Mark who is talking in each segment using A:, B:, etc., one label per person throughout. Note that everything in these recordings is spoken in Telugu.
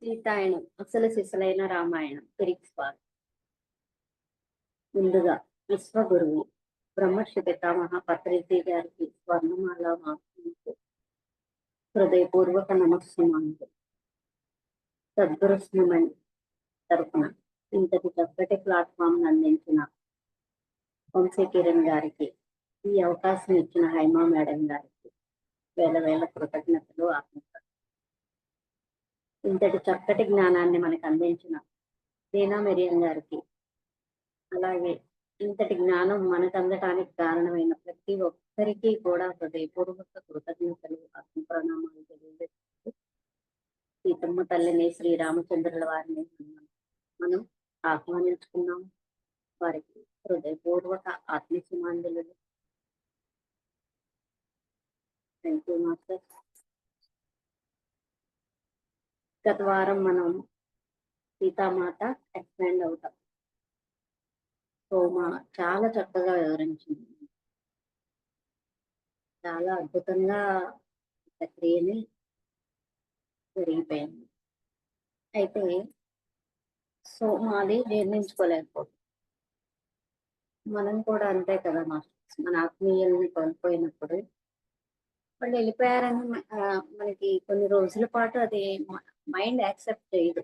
A: సీతాయనం అసలు సిసలైన రామాయణం తిరిగి స్వాగతం. ముందుగా విశ్వగురువు బ్రహ్మర్షి పితామహ పత్రిజీ గారికి స్వర్ణమాల వాసులకు హృదయపూర్వక నమస్సుమాంతులు. సద్గురు స్వామి తరపున ఇంతటి చక్కటి ప్లాట్ఫామ్ అందించిన వంశీ కిరణ్ గారికి, ఈ అవకాశం ఇచ్చిన హైమా మేడం గారికి వేల వేల కృతజ్ఞతలు. ఇంతటి చక్కటి జ్ఞానాన్ని మనకు అందించిన దీనా మెరియం గారికి, అలాగే ఇంతటి జ్ఞానం మనకు అందటానికి కారణమైన ప్రతి ఒక్కరికి కూడా హృదయపూర్వక కృతజ్ఞతలు, ఆత్మ ప్రణామాలు తెలియజేస్తూ సీతమ్మ తల్లిని, శ్రీరామచంద్రుల వారిని మనం ఆహ్వానించుకున్నాం. వారికి హృదయపూర్వక ఆత్మీయమాంజలు. Thank you master. గత వారం మనం సీతామాత ఎక్స్పాండ్ అవుతాం. సోమ చాలా చక్కగా వివరించింది. చాలా అద్భుతంగా ప్రక్రియని జరిగిపోయింది. అయితే సోమాది జీర్ణించుకోలేకపోతుంది. మనం కూడా అంతే కదా మాస్టర్స్. మన ఆత్మీయుల్ని కోల్పోయినప్పుడు వాళ్ళు వెళ్ళిపోయారని మనకి కొన్ని రోజుల పాటు అది మైండ్ యాక్సెప్ట్ చేయదు.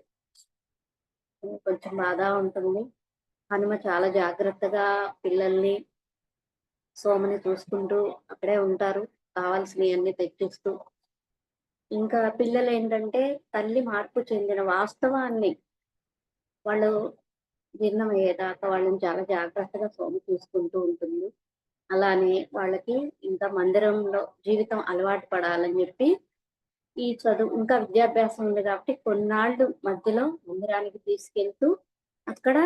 A: కొంచెం బాధ ఉంటుంది. హనుమ చాలా జాగ్రత్తగా పిల్లల్ని, సోమని చూసుకుంటూ అక్కడే ఉంటారు, కావాల్సినవి అన్ని తెచ్చిస్తూ. ఇంకా పిల్లలు ఏంటంటే తల్లి మార్పు చెందిన వాస్తవాన్ని వాళ్ళు జీర్ణమయ్యేదాకా వాళ్ళని చాలా జాగ్రత్తగా సోమ చూసుకుంటూ ఉంటుంది. అలానే వాళ్ళకి ఇంకా మందిరంలో జీవితం అలవాటు పడాలని చెప్పి ఈ చదువు ఇంకా విద్యాభ్యాసం ఉంది కాబట్టి కొన్నాళ్ళు మధ్యలో మందిరానికి తీసుకెళ్తూ అక్కడ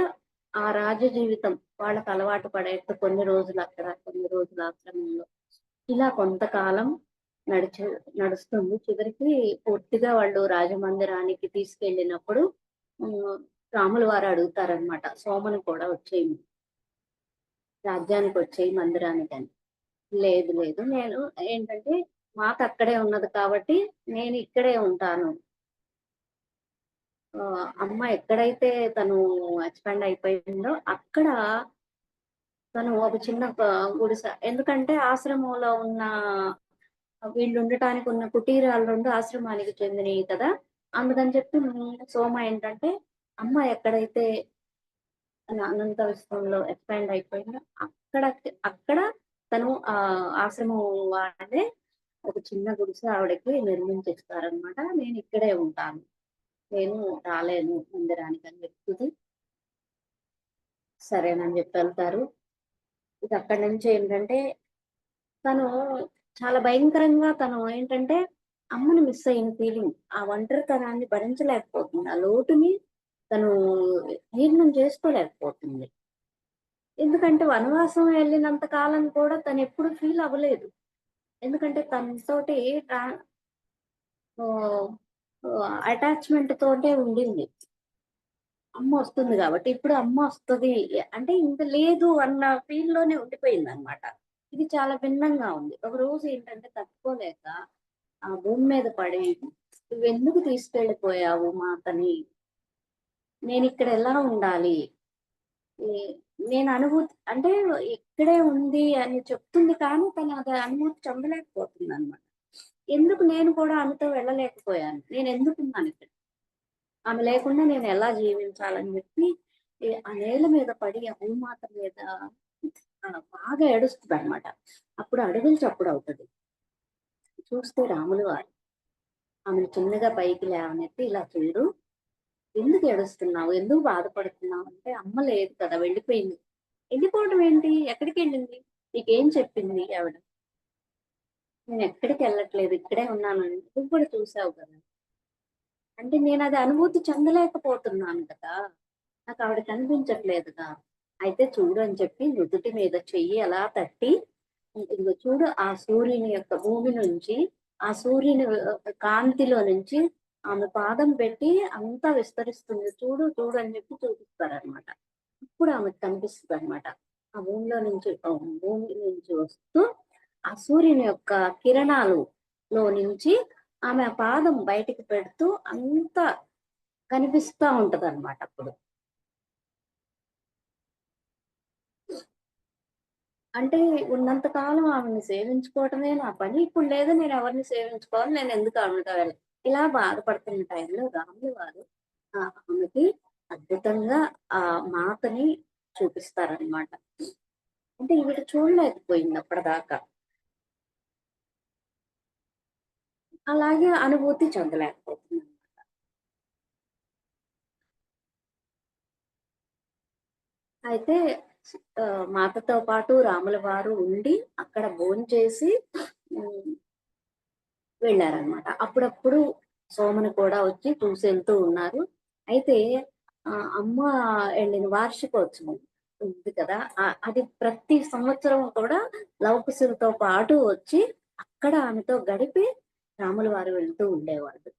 A: ఆ రాజ జీవితం వాళ్ళకి అలవాటు పడేట్టు కొన్ని రోజులు అక్కడ, కొన్ని రోజులు ఆశ్రమంలో, ఇలా కొంతకాలం నడుస్తుంది. చివరికి పూర్తిగా వాళ్ళు రాజమందిరానికి తీసుకెళ్ళినప్పుడు రాముల వారు అడుగుతారనమాట, సోమను కూడా వచ్చేయి, రాజ్యానికి వచ్చేయి మందిరానికి అని. లేదు లేదు, నేను ఏంటంటే మాత అక్కడే ఉన్నది కాబట్టి నేను ఇక్కడే ఉంటాను. అమ్మ ఎక్కడైతే తను ఎక్స్పాండ్ అయిపోయిందో అక్కడ తను ఒక చిన్న గుడిసె, ఎందుకంటే ఆశ్రమంలో ఉన్న వీళ్ళు ఉండటానికి ఉన్న కుటీరాలు రెండు ఆశ్రమానికి చెందినవి కదా, అందుకని చెప్పి సోమ ఏంటంటే అమ్మ ఎక్కడైతే అనంత విశ్వంలో ఎక్స్పాండ్ అయిపోయిందో అక్కడ తను ఆశ్రమం వాళ్ళే ఒక చిన్న గుడిసె ఆవిడకి నిర్మించిస్తారనమాట. నేను ఇక్కడే ఉంటాను, నేను రాలేను మందిరానికి అని చెప్తుంది. సరేనని చెప్పి వెళ్తారు. ఇక అక్కడి నుంచి ఏంటంటే తను చాలా భయంకరంగా తను ఏంటంటే అమ్మని మిస్ అయిన ఫీలింగ్, ఆ ఒంటరితనాన్ని భరించలేకపోతుంది, ఆ లోటుని తను జీర్ణం చేసుకోలేకపోతుంది. ఎందుకంటే వనవాసం వెళ్ళినంత కాలం కూడా తను ఎప్పుడు ఫీల్ అవ్వలేదు. ఎందుకంటే తనతోటి అటాచ్మెంట్ తోటే ఉండింది. అమ్మ వస్తుంది కాబట్టి, ఇప్పుడు అమ్మ వస్తుంది అంటే ఇంక లేదు అన్న ఫీల్ లోనే ఉండిపోయింది అనమాట. ఇది చాలా భిన్నంగా ఉంది. ఒక రోజు ఏంటంటే తట్టుకోలేక ఆ భూమి మీద పడి, నువ్వెందుకు తీసుకెళ్ళిపోయావు మాతని, నేను ఇక్కడ ఎలా ఉండాలి, నేను అనుభూతి అంటే ఇక్కడే ఉంది అని చెప్తుంది కానీ తను అది అనుభూతి చెందలేకపోతుంది అనమాట. ఎందుకు నేను కూడా ఆమెతో వెళ్ళలేకపోయాను, నేను ఎందుకున్నాను ఇక్కడ, ఆమె లేకుండా నేను ఎలా జీవించాలని చెప్పి ఆ నేల మీద పడి ఆ భూమాత మీద బాగా ఏడుస్తుంది అనమాట. అప్పుడు అడుగులు చప్పుడు అవుతుంది. చూస్తే రాములు వారు ఆమెను చిన్నగా పైకి లేవనెత్తి, ఇలా చూడు, ఎందుకు ఏడుస్తున్నావు, ఎందుకు బాధపడుతున్నావు అంటే, అమ్మ లేదు కదా, వెళ్ళిపోయింది. వెళ్ళిపోవడం ఏంటి, ఎక్కడికి వెళ్ళింది, నీకేం చెప్పింది ఆవిడ, నేను ఎక్కడికి వెళ్ళట్లేదు ఇక్కడే ఉన్నాను, నువ్వు కూడా చూసావు కదా అంటే, నేను అది అనుభూతి చెందలేకపోతున్నాను కదా, నాకు ఆవిడ కనిపించట్లేదుగా. అయితే చూడు అని చెప్పి నుదుటి మీద చెయ్యి అలా తట్టి, ఇదిగో చూడు, ఆ సూర్యుని యొక్క భూమి నుంచి, ఆ సూర్యుని కాంతిలో నుంచి ఆమె పాదం పెట్టి అంతా విస్తరిస్తుంది, చూడు చూడు అని చెప్పి చూపిస్తారనమాట. ఇప్పుడు ఆమెకు కనిపిస్తుంది అనమాట. ఆ భూమి నుంచి వస్తూ ఆ సూర్యుని యొక్క కిరణాలు లో నుంచి ఆమె పాదం బయటికి పెడుతూ అంత కనిపిస్తా ఉంటదన్నమాట అప్పుడు. అంటే ఉన్నంత కాలం ఆమెని సేవించుకోవటమే నా పని. ఇప్పుడు లేదు, నేనెవరిని సేవించుకోవాలి, నేనెందుకు ఆమెతో వెళ్ళాలి. ఇలా బాధపడుతున్న టైంలో రాములు వారు ఆమెకి అద్భుతంగా ఆ మాతని చూపిస్తారనమాట. అంటే ఈవిడ చూడలేకపోయింది అప్పటిదాకా. అలాగే అనుభూతి చెందలేకపోతుంది. అయితే మాతతో పాటు రాముల వారు ఉండి అక్కడ భోంచేసి హ్మ్. వెళ్ళారనమాట. అప్పుడప్పుడు సోమన కూడా వచ్చి చూసెళ్తూ ఉన్నారు. అయితే అమ్మ ఎళ్ళిన వార్షికోత్సవం ఉంది కదా! అది ప్రతి సంవత్సరం కూడా లవకుశులతో పాటు వచ్చి అక్కడ ఆమెతో గడిపి రాముల వారు వెళ్తూ ఉండేవాళ్ళు.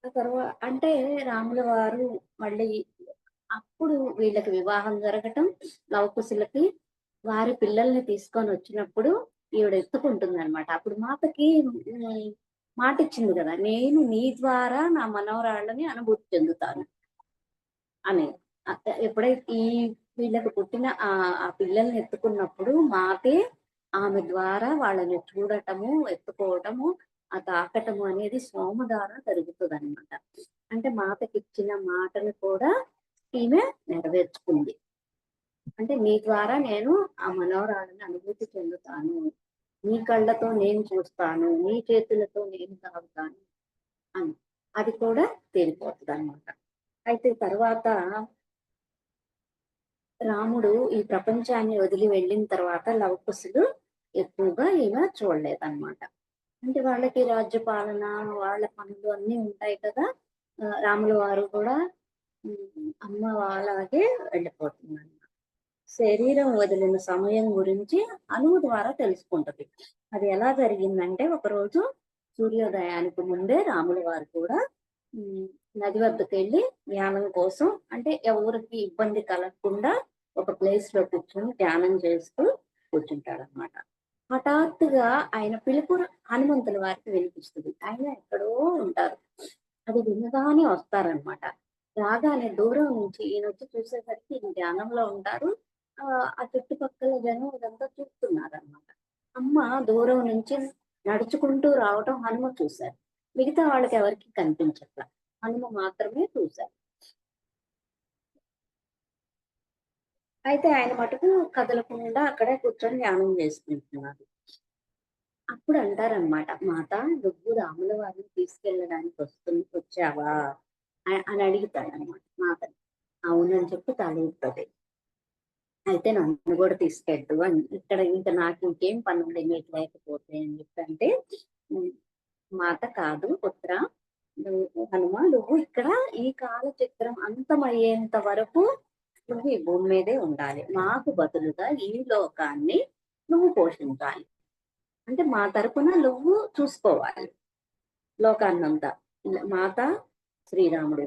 A: ఆ అంటే రాముల వారు మళ్ళీ అప్పుడు వీళ్ళకి వివాహం జరగటం, లవకుశులకి వారి పిల్లల్ని తీసుకొనొచ్చినప్పుడు ఈవిడ ఎత్తుకుంటుందనమాట. అప్పుడు మాతకి మాటిచ్చింది గదా! నేను నీ ద్వారా నా మనవరాళ్ళని అనుభూతి చెందుతాను అని. ఎప్పుడైతే వీళ్ళకి పుట్టిన ఆ పిల్లల్ని ఎత్తుకున్నప్పుడు మాతే ఆమె ద్వారా వాళ్ళని చూడటము, ఎత్తుకోవటము, తాకటము అనేది సోమ ద్వారా జరుగుతదనమాట. అంటే మాతకిచ్చిన మాటను కూడా ఈమె నెరవేర్చుకుంది. అంటే నీ ద్వారా నేను ఆ మనవరాలిని అనుభూతి చెందుతాను. నీ కళ్ళతో నేను చూస్తాను. నీ చేతులతో నేను తాగుతాను అని. అది కూడా తేలిపోతదనమాట. అయితే తర్వాత రాముడు ఈ ప్రపంచాన్ని వదిలి వెళ్ళిన తర్వాత లవకుశులు ఎక్కువగా ఈమె చూడలేదనమాట. అంటే వాళ్ళకి రాజ్యపాలన, వాళ్ళ పనులు అన్నీ ఉంటాయి కదా! రాముల వారు కూడా అమ్మ అలాగే వెళ్ళిపోతుందనమాట. శరీరం వదిలిన సమయం గురించి అణువు ద్వారా తెలుసుకుంటది. అది ఎలా జరిగిందంటే ఒకరోజు సూర్యోదయానికి ముందే రాముల వారు కూడా హ్మ్, నది వద్దకెళ్ళి ధ్యానం కోసం, అంటే ఎవరికి ఇబ్బంది కలగకుండా ఒక ప్లేస్‌లో కూర్చొని ధ్యానం చేస్తూ కూర్చుంటాడనమాట. హఠాత్తుగా ఆయన పిలుపు హనుమంతుల వారికి వినిపిస్తది. ఆయన ఎక్కడో ఉంటారు. అది వినగానే వస్తారనమాట. రాగానే దూరం నుంచి ఈయనొచ్చి చూసేసరికి ఈయన ధ్యానంలో ఉంటారు. ఆ చుట్టుపక్కల జనం ఇదంతా చూస్తున్నారనమాట. అమ్మ దూరం నుంచి నడుచుకుంటూ రావటం హనుమ చూశారు. మిగతా వాళ్ళకెవరికీ కనిపించట్ల. హనుమ మాత్రమే చూశారు. అయితే ఆయన మటుకు కదలకుండా అక్కడే కూర్చొని ధ్యానం చేసుకుంటున్నారు. అప్పుడు అంటారనమాట, "మాత, నువ్వు రాముల వారిని తీసుకెళ్ళడానికి వచ్చావా?" అని అడుగుతాడనమాట మాతని. అవునని చెప్పి తలూపుతది. అయితే నన్ను గూడా తీసుకెళ్ళు అని. ఇక్కడ ఇంక నాకు ఇంకేం పనుంది మీకు లేకపోతే అని చెప్పంటే, హ్మ్. మాత కాదు పుత్ర, హనుమ, నువ్వు ఇక్కడ ఈ కాలచక్రం అంతమయ్యేంత వరకు నువ్వు ఈ భూమి మీదే ఉండాలి. నాకు బదులుగా ఈ లోకాన్ని నువ్వు పోషించాలి. అంటే మా తరపున నువ్వు చూసుకోవాలి లోకాన్నంతా. మాత శ్రీరాముడు.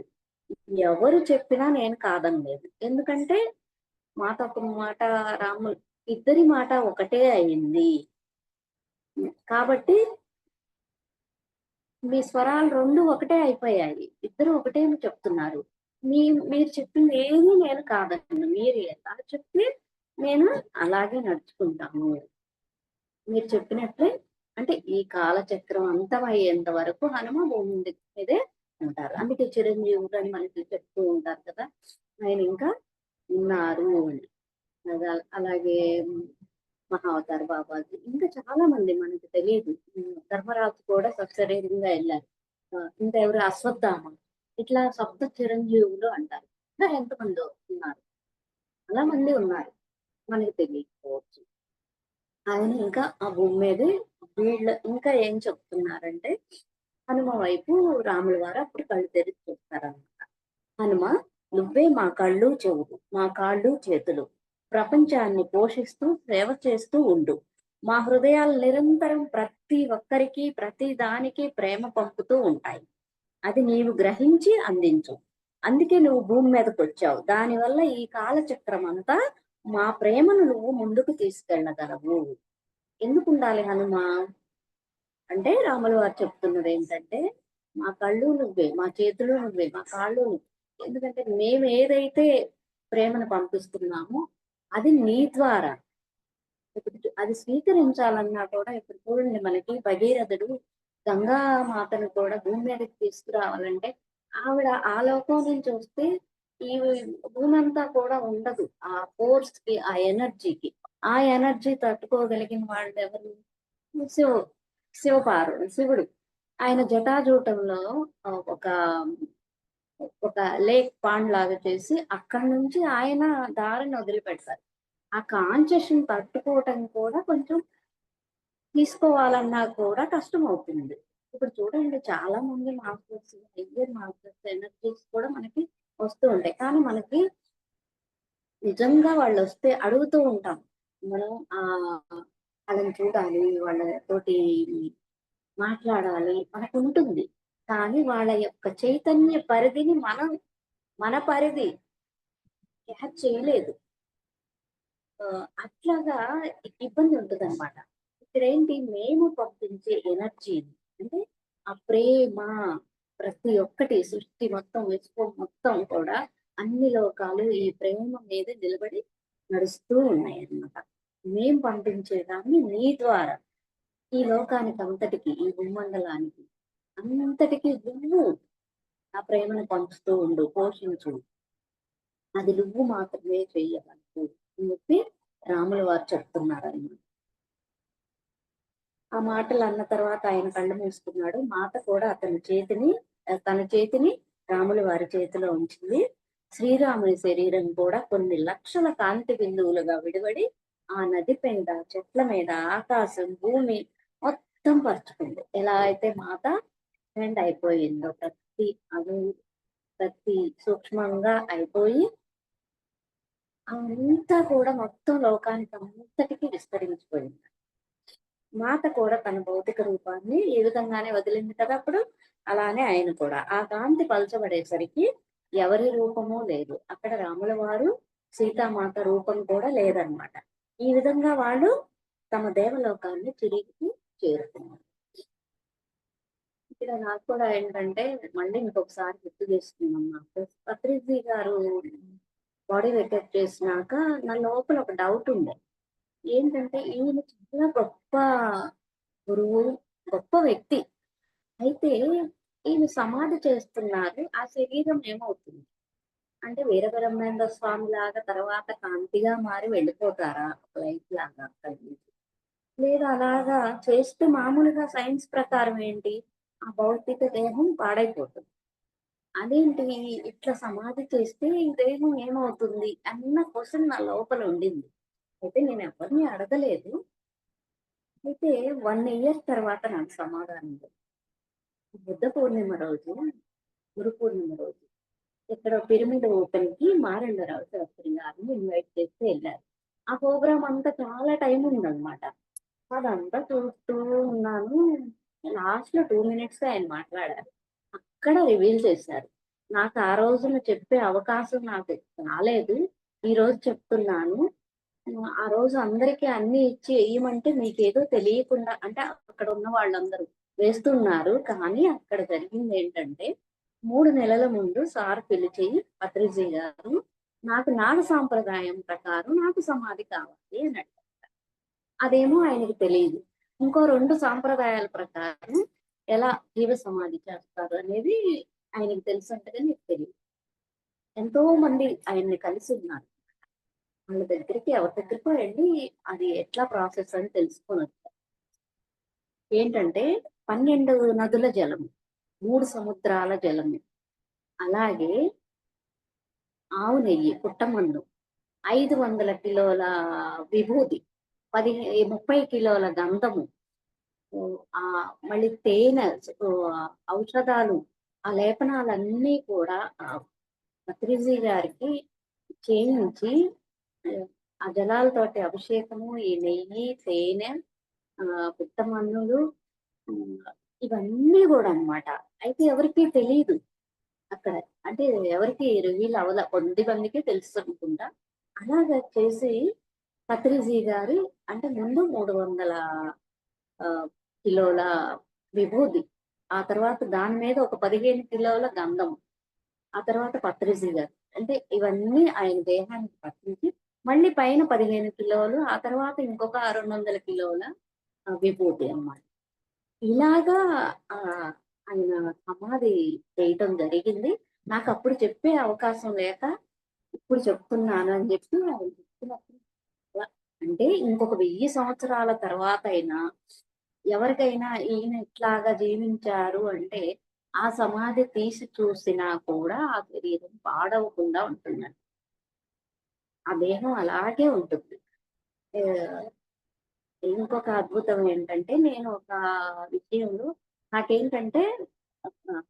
A: ఎవరు చెప్పినా నేను కాదనలేదు. ఎందుకంటే మాట ఒక మాట, రాములు ఇద్దరి మాట ఒకటే అయింది. కాబట్టి మీ స్వరాలు 2 ఒకటే అయిపోయాయి. ఇద్దరు ఒకటే చెప్తున్నారు. మీ మీరు చెప్పింది ఏది నేను కాదనను. మీరు ఎలా చెప్తే నేను అలాగే నడుచుకుంటాను. మీరు చెప్పినట్లే, అంటే ఈ కాలచక్రం అంతమయ్యేంత వరకు హనుమ భూమి మీదే ఉంటారు. అందుకే చిరంజీవుడు అని మనకి చెప్తూ ఉంటారు కదా! ఆయన ఇంకా ఉన్నారు అని. అలాగే మహావతార్ బాబాజీ ఇంకా చాలా మంది మనకి తెలియదు. ధర్మరాజు కూడా సశరీరంగా ఎళ్లారు. ఇంకా ఎవరు అశ్వత్థామ. ఇట్లా సప్త చిరంజీవులు అంటారు. ఇంకా ఎంతమందో ఉన్నారు. చాలా మంది ఉన్నారు. మనకి తెలియకపోవచ్చు. ఆయన ఇంకా ఆ భూమి మీదే వీళ్ళు ఇంకా ఏం చెప్తున్నారంటే, హనుమ వైపు రాముల వారు అప్పుడు కళ్ళు తెరిచి చూస్తారన్నమాట. హనుమ, నువ్వే మా కళ్ళు, చెవులు, మా కాళ్ళు, చేతులు. ప్రపంచాన్ని పోషిస్తూ, సేవ చేస్తూ ఉండు. మా హృదయాలు నిరంతరం ప్రతి ఒక్కరికి, ప్రతి దానికి ప్రేమ పంపుతూ ఉంటాయి. అది నీవు గ్రహించి అందించు. అందుకే నువ్వు భూమి మీదకొచ్చావు. దానివల్ల ఈ కాలచక్రం అంతా మా ప్రేమను నువ్వు ముందుకు తీసుకెళ్ళగలవు. ఎందుకుండాలి హనుమ? అంటే రాముల వారు చెప్తున్నది ఏంటంటే, మా కళ్ళు నువ్వే, మా చేతులు నువ్వే, మా కాళ్ళు నువ్వే. ఎందుకంటే మేము ఏదైతే ప్రేమను పంపిస్తున్నామో అది నీ ద్వారా. ఇప్పుడు అది స్వీకరించాలన్నా కూడా ఇప్పుడు చూడండి మనకి భగీరథుడు గంగా మాతను కూడా భూమి మీదకి తీసుకురావాలంటే ఆవిడ ఆ లోకం నుంచి వస్తే ఈ భూమి అంతా కూడా ఉండదు. ఆ ఫోర్స్ కి, ఆ ఎనర్జీకి. ఆ ఎనర్జీ తట్టుకోగలిగిన వాళ్ళు ఎవరు? శివ శివుడు. ఆయన జటాజూటంలో ఒక ఒక లేక్ పాండ్ లాగా చేసి అక్కడి నుంచి ఆయన దారిని వదిలిపెడతారు. ఆ కాన్షస్‌ని తట్టుకోవటం కూడా కొంచెం తీసుకోవాలన్నా కూడా కష్టమవుతుంది. ఇప్పుడు చూడండి చాలా మంది మాస్టర్స్, హయ్యర్ మాస్టర్స్ ఎనర్జీస్ కూడా మనకి వస్తూ ఉంటాయి. కానీ మనకి నిజంగా వాళ్ళొస్తే అడుగుతూ ఉంటాం. మనం వాళ్ళని చూడాలి, వాళ్ళతోటి మాట్లాడాలి మనకుంటుంది. కానీ వాళ్ళ యొక్క చైతన్య పరిధిని మన పరిధి క్యాచ్ చేయలేదు. అట్లాగా ఇబ్బంది ఉంటదనమాట. ఇక్కడేంటి మేము పంపించే ఎనర్జీని అంటే ఆ ప్రేమ ప్రతి ఒక్కటి సృష్టి మొత్తం, విశ్వం మొత్తం కూడా అన్ని లోకాలు ఈ ప్రేమ మీద నిలబడి నడుస్తూ ఉన్నాయన్నమాట. మేం పంపించేదాన్ని నీ ద్వారా ఈ లోకానికి అంతటికి, ఈ భూమండలానికి అంతటికి నువ్వు ఆ ప్రేమను పంచుతూ ఉండు, పోషించు. అది నువ్వు మాత్రమే చెయ్యగలవు అని చెప్పి రాముల వారు చెప్తున్నారన్నమాట. ఆ మాటలు అన్న తర్వాత ఆయన కళ్ళు మూసుకున్నాడు. మాత కూడా తన చేతిని రాముల వారి చేతిలో ఉంచింది. శ్రీరాముని శరీరం కూడా కొన్ని లక్షల కాంతి బిందువులుగా విడివడి ఆ నది మీద, చెట్ల మీద, ఆకాశం, భూమి మొత్తం పరుచుకుంది. ఎలా అయితే మాత ఎండ్ అయిపోయిందో ప్రతి అణువు, ప్రతి సూక్ష్మంగా అయిపోయి అంతా కూడా మొత్తం లోకానికి అంతటికి విస్తరించిపోయింది. మాత కూడా తన భౌతిక రూపాన్ని ఏ విధంగానే వదిలింది కదా అప్పుడు, అలానే ఆయన కూడా. ఆ కాంతి పలచబడేసరికి ఎవరి రూపము లేదు. అక్కడ రాముల వారు, సీతామాత రూపం కూడా లేదనమాట. ఈ విధంగా వాళ్ళు తమ దేవలోకాన్ని తిరిగి చేరుకున్నారు. ఇక్కడ నాకు కూడా ఏంటంటే మళ్ళీ ఇంకొకసారి గుర్తు చేసుకున్నాం నాకు. పత్రిజీ గారు బాడీ వెకేట్ చేసినాక నా లోపల ఒక డౌట్ ఉండే. ఏంటంటే ఈయన చాలా గొప్ప గురువు, గొప్ప వ్యక్తి. అయితే ఈయన సమాధి చేస్తున్నారు. ఆ శరీరం ఏమవుతుంది? అంటే వీరబ్రహ్మేంద్ర స్వామి లాగా తర్వాత కాంతిగా మారి వెళ్ళిపోతారా? లైట్ లాగా అక్కడి నుంచి? లేదా అలాగా చేస్తే మామూలుగా సైన్స్ ప్రకారం ఏంటి? ఆ భౌతిక దేహం పాడైపోతుంది. అదేంటి ఇట్లా సమాధి చేస్తే ఈ దేహం ఏమవుతుంది? అన్న క్వెషన్ నా లోపల ఉండింది. అయితే నేను ఎవరిని అడగలేదు. అయితే 1 ఇయర్ తర్వాత నాకు సమాధానం దొరికింది. బుద్ధ పూర్ణిమ రోజు, గురు పూర్ణిమ రోజు ఇక్కడ పిరమిడ్ ఓపెన్‌కి మారెండరావు శాస్త్రి గారిని ఇన్వైట్ చేస్తే ఎళ్లారు. ఆ ప్రోగ్రామ్ అంతా చాలా టైం ఉందన్నమాట. అదంతా చూస్తూ ఉన్నాను. లాస్ట్‌లో 2 మినిట్సే ఆయన మాట్లాడారు. అక్కడ రివీల్ చేశారు. నాకు ఆ రోజున చెప్పే అవకాశం నాకు రాలేదు. ఈరోజు చెప్తున్నాను. ఆ రోజు అందరికి అన్నీ ఇచ్చి ఎయ్యమంటే మీకేదో తెలియకుండా అంటే అక్కడ ఉన్న వాళ్ళందరూ వేస్తున్నారు. కానీ అక్కడ జరిగిందేంటంటే 3 నెలల ముందు సార్ పిలిచి పత్రిజీ గారు నాకు నాగ సాంప్రదాయం ప్రకారం నాకు సమాధి కావాలి అని అడిగారు. అదేమో ఆయనకి తెలీదు. ఇంకో 2 సాంప్రదాయాల ప్రకారం ఎలా జీవ సమాధి చేస్తారు అనేది ఆయనకి తెలుసంట గాని నీకు తెలీదు. ఎంతో మంది ఆయన్ని కలిసి ఉన్నారు. వాళ్ళ దగ్గరికి ఎవరి దగ్గరికో వెళ్ళి అది ఎట్లా ప్రాసెస్ అని తెలుసుకొనొచ్చా. ఏంటంటే 12 నదుల జలము, 3 సముద్రాల జలము, అలాగే ఆవు నెయ్యి, పుట్టమన్ను, 500 కిలోల విభూది, 30 కిలోల గంధము, మళ్ళీ తేనె, ఔషధాలు, ఆ లేపనాలన్నీ కూడా పత్రిజీ గారికి చేయించి ఆ జలాలతోటి అభిషేకము, ఈ నెయ్యి, తేనె, పుట్టమన్నులు, హ్మ్. ఇవన్నీ గూడా అన్నమాట. అయితే ఎవరికీ తెలీదు అక్కడ. అంటే ఎవరికీ రివీల్ అవ్వల. కొద్ది మందికే తెలుసనుకుంటా. అలాగా చేసి పత్రిజీ గారు అంటే ముందు 300 కిలోల విభూది, ఆ తర్వాత దాని మీద ఒక 15 కిలోల గంధం, ఆ తర్వాత పత్రిజీ గారు. అంటే ఇవన్నీ ఆయన దేహానికి పట్టించి, మళ్ళీ పైన 15 కిలోలు, ఆ తర్వాత ఇంకొక 200 కిలోల విభూతి అన్నమాట. ఇలాగా ఆహ్, ఆయన సమాధి చేయటం జరిగింది. నాకప్పుడు చెప్పే అవకాశం లేక, ఇప్పుడు చెప్తున్నాను అని చెప్పి ఆయన చెప్పినప్పుడు అలా అంటే ఇంకొక 1000 సంవత్సరాల తర్వాతైనా ఎవరికైనా ఈయన ఇట్లాగా జీవించారు అంటే, ఆ సమాధి తీసి చూసినా కూడా ఆ శరీరం పాడవకుండా ఉంటుందండి. ఆ దేహం అలాగే ఉంటుంది. ఆహ్, ఇంకొక అద్భుతం ఏంటంటే, నేను ఒక విషయంలో నాకేంటంటే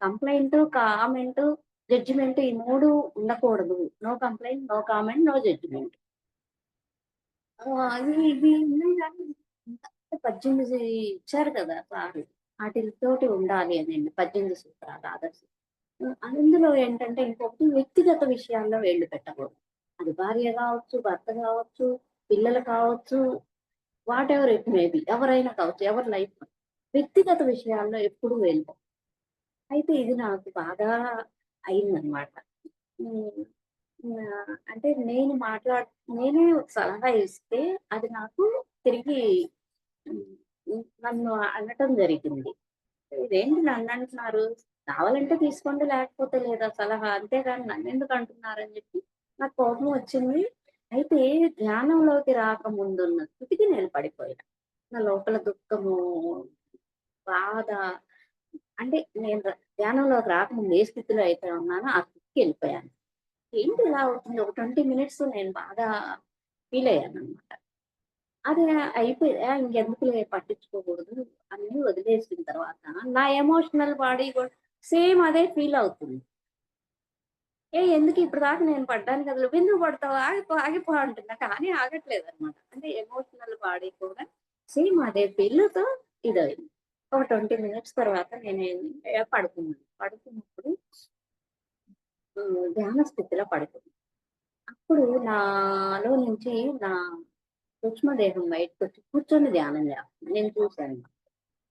A: కంప్లెయింట్, కామెంట్, జడ్జిమెంట్ ఈ 3 ఉండకూడదు. No complaint, no comment, no judgement. ఇవి ఉన్నాయి గానీ, ఇంకా 18 ఇచ్చారు కదా సారు. ఆటిలతోటి ఉండాలి అనండి. 18 సూత్రాలు ఆదర్శం. అందులో ఏంటంటే ఇంకొకటి వ్యక్తిగత విషయాల్లో వేళ్ళు పెట్టకూడదు. అది భార్య కావచ్చు, భర్త కావచ్చు, పిల్లలు కావచ్చు, వాటెవర్ ఇట్ మే బి. ఎవరైనా కావచ్చు. ఎవరి లైఫ్. వ్యక్తిగత విషయాల్లో ఎప్పుడు వేలు అయితే ఇది నాకు బాగా అయిందనమాట. హ్మ్. అంటే నేనే ఒక సలహా ఇస్తే అది నాకు తిరిగి నన్ను అనటం జరిగింది. ఇదేంటి నన్నంటున్నారు? కావాలంటే తీసుకోండి లేకపోతే లేదా సలహా. అంతేగాని నన్నెందుకు అంటున్నారని చెప్పి నాకు కోపం వచ్చింది. అయితే ధ్యానంలోకి రాకముందున్న స్థితికి నేను పడిపోయాను. నా లోపల దుఃఖము, బాధ అంటే నేను ధ్యానంలోకి రాకముందు ఏ స్థితిలో అయితే ఉన్నానో ఆ స్థితికెళ్ళిపోయాను. ఏంటి ఇలా అవుతుంది? ఒక 20 మినిట్స్ నేను బాగా ఫీల్ అయ్యాననమాట. అది అయిపోయి ఇంకెందుకులే పట్టించుకోకూడదు అని వదిలేసిన తర్వాత నా ఎమోషనల్ బాడీ కూడా సేమ్ అదే ఫీల్ అవుతుంది. ఎందుకు ఇప్పటిదాకా నేను పడ్డాను కదా! నువ్వెందుకు పడతావు? ఆగిపో, ఆగిపో అంటున్నా. కానీ ఆగట్లేదనమాట. అంటే ఎమోషనల్ బాడీ కూడా సేమ్ అదే ఫీల్‌తో ఇదయింది. ఒక 20 మినిట్స్ తర్వాత పడుకున్నాను. పడుకున్నప్పుడు ధ్యాన స్థితిలో పడుకున్నా. అప్పుడు నాలో నుంచి నా సూక్ష్మదేహం బయటకొచ్చి కూర్చొని ధ్యానం చేస్తుంది. నేను చూసాను.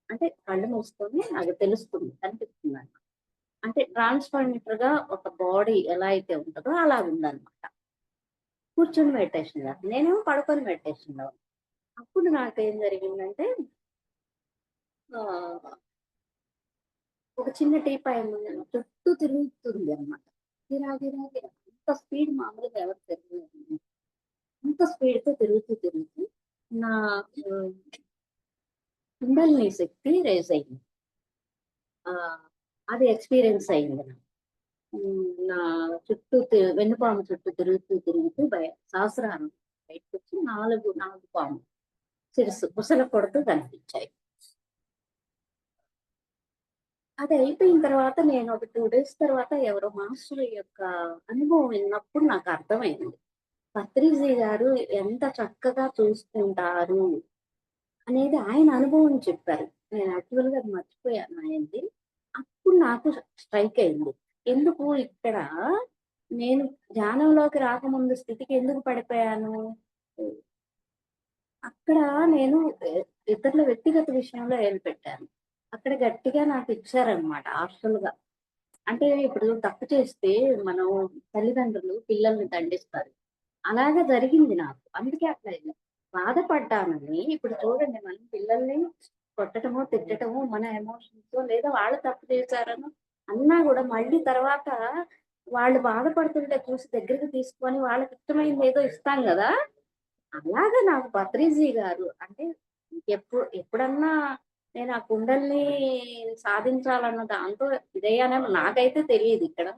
A: అంటే కళ్ళు మూసుకొని నాకు తెలుస్తుంది. కనిపిస్తుందనమాట. అంటే ట్రాన్స్‌ఫార్మేటర్‌గా ఒక బాడీ ఎలా అయితే ఉంటదో అలాగుందనమాట. కూర్చొని మెడిటేషన్ చేస్తున్నా. నేనేమో పడుకొని మెడిటేషన్‌లో ఉన్నా. అప్పుడు నాకేం జరిగిందంటే ఆహ్, ఒక చిన్న టీపాయ్ చుట్టూ తిరుగుతుంది అన్నమాట. గిరా గిరా గిరా అంత స్పీడ్ మామూలుగా ఎవరు తిరగలేరు. అంత స్పీడ్‌తో తిరుగుతూ నా ఆహ్, కుండలిని శక్తి రైజ్ అయింది. అది ఎక్స్‌పీరియన్స్ అయింది నాకు. నా చుట్టూ వెన్నుపాము చుట్టూ తిరుగుతూ సహస్రారం బయటకొచ్చి 4 పాములు సిరుసు బుసలు కొడుతూ కనిపించాయి. అది అయిపోయిన తర్వాత నేను ఒక 2 డేస్ తర్వాత ఎవరో మాస్టర్ యొక్క అనుభవం విన్నప్పుడు నాకు అర్థమైంది. పత్రిజీ గారు ఎంత చక్కగా చూసుకుంటారు అనేది ఆయన అనుభవం చెప్పారు. నేను యాక్చువల్‌గా అది మర్చిపోయాను ఆయనది. అప్పుడు నాకు స్ట్రైక్ అయింది. ఎందుకు ఇక్కడ నేను ధ్యానంలోకి రాకముందు స్థితికి ఎందుకు పడిపోయాను? అక్కడ నేను ఎ ఇతరుల వ్యక్తిగత విషయంలో ఏలుపెట్టాను. అక్కడ గట్టిగా నాకు ఇచ్చారనమాట హార్షల్‌గా. అంటే ఇప్పుడు తప్పు చేస్తే మనం తల్లిదండ్రులు పిల్లల్ని దండిస్తారు. అలాగా జరిగింది నాకు. అందుకే అట్లా బాధపడ్డానని ఇప్పుడు చూడండి మనం పిల్లల్ని కొట్టటమో, తిట్టటమో మన ఎమోషన్స్‌తో లేదా వాళ్ళు తప్పు చేశారనో అన్నా గూడా మళ్ళీ తర్వాత వాళ్ళు బాధపడుతుంటే చూసి దగ్గరికి తీసుకొని వాళ్ళకిష్టమైందేదో ఇస్తాం గదా! అలాగా నాకు పత్రిజీ గారు అంటే ఎప్పుడన్నా నేను ఆ కుండల్ని సాధించాలన్న దాంతో ఇదయ్యానేమో నాకైతే తెలీదిక్కడ.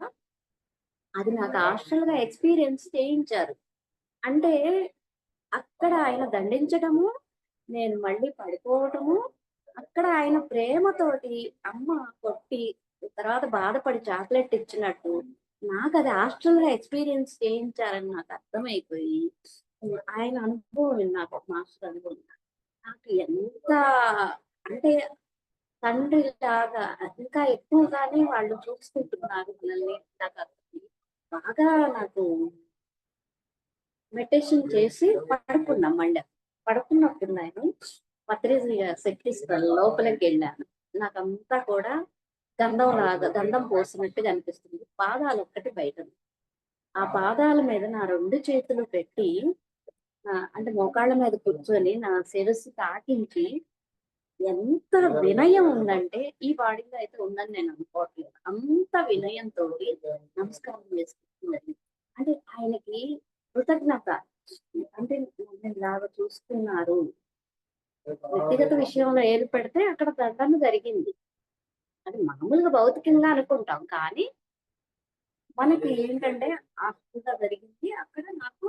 A: అది నాకు హాస్టల్‌గా ఎక్స్‌పీరియన్స్ చేయించారు. అంటే అక్కడ ఆయన దండించటము, నేను మళ్ళీ పడిపోవటము, అక్కడ ఆయన ప్రేమతోటి అమ్మ కొట్టి, తర్వాత బాధపడి చాక్లెట్ ఇచ్చినట్టు, నాకది హాస్టల్‌గా ఎక్స్‌పీరియన్స్ చేయించారని నాకు అర్థమైపోయి, ఆయన అనుభవం విన్నాక ఒక మాస్టర్ అనుభవం. నాకు ఎంత అంటే తండ్రిలాగా ఇంకా ఎక్కువగానే వాళ్ళు చూసుకుంటున్నారు మనల్ని. నాకది బాగా నాకు మెడిటేషన్ చేసి పడుకున్నా మళ్ళా. పడుకున్నప్పుడు నేను పత్రి శక్తిస్థల్ లోపలికి వెళ్ళాను. నాకంతా కూడా గంధం పోసినట్టుగా అనిపిస్తుంది. పాదాలు ఒక్కటి బయట ఉన్నాయి. ఆ పాదాల మీద నా 2 చేతులు పెట్టి అంటే మోకాళ్ళ మీద కూర్చొని నా శిరస్సు తాకించి ఎంత వినయం ఉందంటే ఈ బాడీలో అయితే ఉందని నేను అనుకోవట్లేదు. అంత వినయంతోటి నమస్కారం చేసుకుంటున్నది. అంటే ఆయనకి కృతజ్ఞత. అంటే నన్ను ఇలాగ చూస్తున్నారు. వ్యక్తిగత విషయంలో ఏలు పెడితే అక్కడ దండన జరిగింది. అది మామూలుగా భౌతికంగా అనుకుంటాం. కానీ మనకి ఏంటంటే ఆ విధంగా జరిగింది. అక్కడ నాకు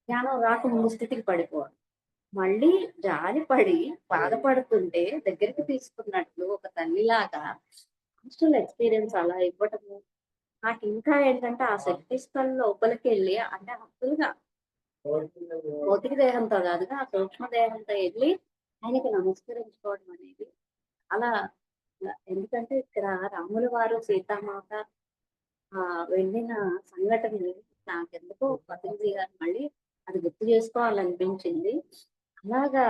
A: జ్ఞానం రాకముందు స్థితికి పడిపోవడం. మళ్ళీ జాలిపడి బాధపడుతుంటే దగ్గరికి తీసుకున్నట్లు ఒక తల్లిలాగా హాస్టల్ ఎక్స్‌పీరియన్స్ అలా ఇవ్వటము. నాకింకా ఏంటంటే ఆ శక్తి స్థల్ లోపలికెళ్ళి అంటే యాక్చువల్‌గా భౌతిక దేహంతో కాదుగా ఆ సూక్ష్మ దేహంతో ఎళ్లి ఆయనకి నమస్కరించుకోవడం అనేది అలా ఎందుకంటే ఇక్కడ రాముల వారు, సీతామాత వెళ్ళిన సంఘటనని నాకెందుకో పతంజలి గారు మళ్ళీ అది గుర్తు చేసుకోవాలనిపించింది. అలాగా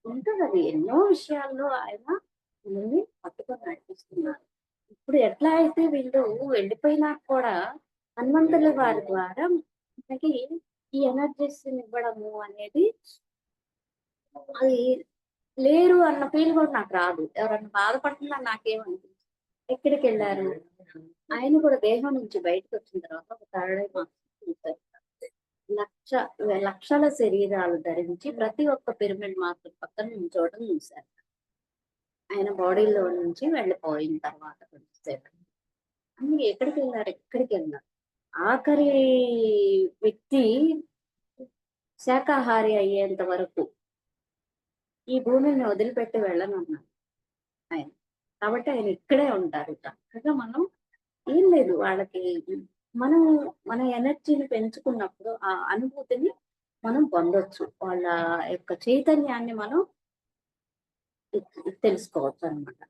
A: ఉంటదది. ఎన్నో విషయాల్లో ఆయన మనల్ని పట్టుకొని నడిపిస్తున్నారు. ఇప్పుడు ఎట్లా అయితే వీళ్ళు వెళ్ళిపోయినాక కూడా హనుమంతుల వారి ద్వారా మనకి ఈ ఎనర్జీస్‌నివ్వడము అనేది అది లేరు అన్న ఫీల్ కూడా నాకు రాదు. ఎవరన్నా బాధపడుతున్నా నాకేమనిపించదు. ఎక్కడికెళ్లారు? ఆయన కూడా దేహం నుంచి బయటకొచ్చిన తర్వాత ఒక థర్డ్ ఐ మాస్క్ చూసారు. లక్ష లక్షల శరీరాలు ధరించి ప్రతి ఒక్క పిరమిడ్ మాస్టర్ పక్కన నించోవడం చూశారు. ఆయన బాడీలో నుంచి వెళ్ళిపోయిన తర్వాత కొంచెంసేపు. అందుకే ఎక్కడికెళ్లారు? ఎక్కడికెళ్ళినారు. ఆఖరి వ్యక్తి శాకాహారి అయ్యేంత వరకు ఈ భూమిని వదిలిపెట్టి వెళ్ళనన్నారు ఆయన. కాబట్టి ఆయన ఇక్కడే ఉంటారు. చక్కగా మనం ఏం లేదు వాళ్ళకి మనం మన ఎనర్జీని పెంచుకున్నప్పుడు ఆ అనుభూతిని మనం పొందొచ్చు. వాళ్ళ యొక్క చైతన్యాన్ని మనం తెలుసుకోవచ్చనమాట.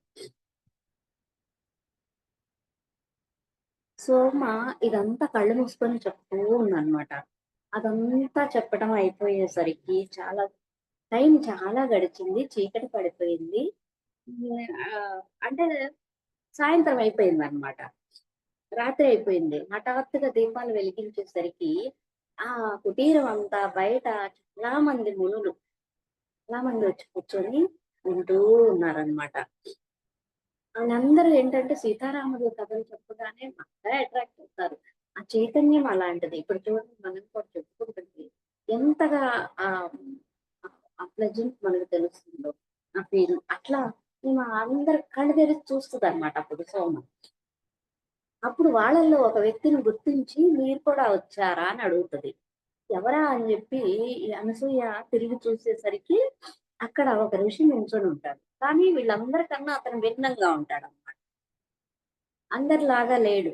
A: సోమ ఇదంతా కళ్ళు మూసుకొని చెప్తూ ఉందనమాట. అదంతా చెప్పడం అయిపోయేసరికి టైం చాలా గడిచింది. చీకటి పడిపోయింది. అంటే సాయంత్రం అయిపోయిందనమాట. రాత్రి అయిపోయింది. హఠాత్తుగా దీపాలు వెలిగించేసరికి ఆ కుటీరం అంతా బయట చాలా మంది వచ్చి కూర్చొని వింటూ ఉన్నారనమాట. వాళ్ళందరూ ఏంటంటే సీతారాముడు కథలు చెప్పగానే బాగా అట్రాక్ట్ అవుతారు. ఆ చైతన్యం అలాంటిది. ఇప్పుడు చూడండి మనం కూడా చెప్పుకుంటుంటే ఎంతగా ఆహ్, ఆ ప్లెజెంట్ మనకు తెలుస్తుందో. ఆ ఫీల్ అట్లా ఈమె అందరి కళ్ళు తెరిచి చూస్తదనమాట అప్పుడు సోమ. అప్పుడు వాళ్ళల్లో ఒక వ్యక్తిని గుర్తించి మీరు కూడా వచ్చారా అని అడుగుతది. ఎవరా అని చెప్పి ఈ అనసూయ తిరిగి చూసేసరికి అక్కడ ఒక ఋషి నించొని ఉంటాడు. కానీ వీళ్ళందరికన్నా అతను భిన్నంగా ఉంటాడన్నమాట. అందరిలాగా లేడు.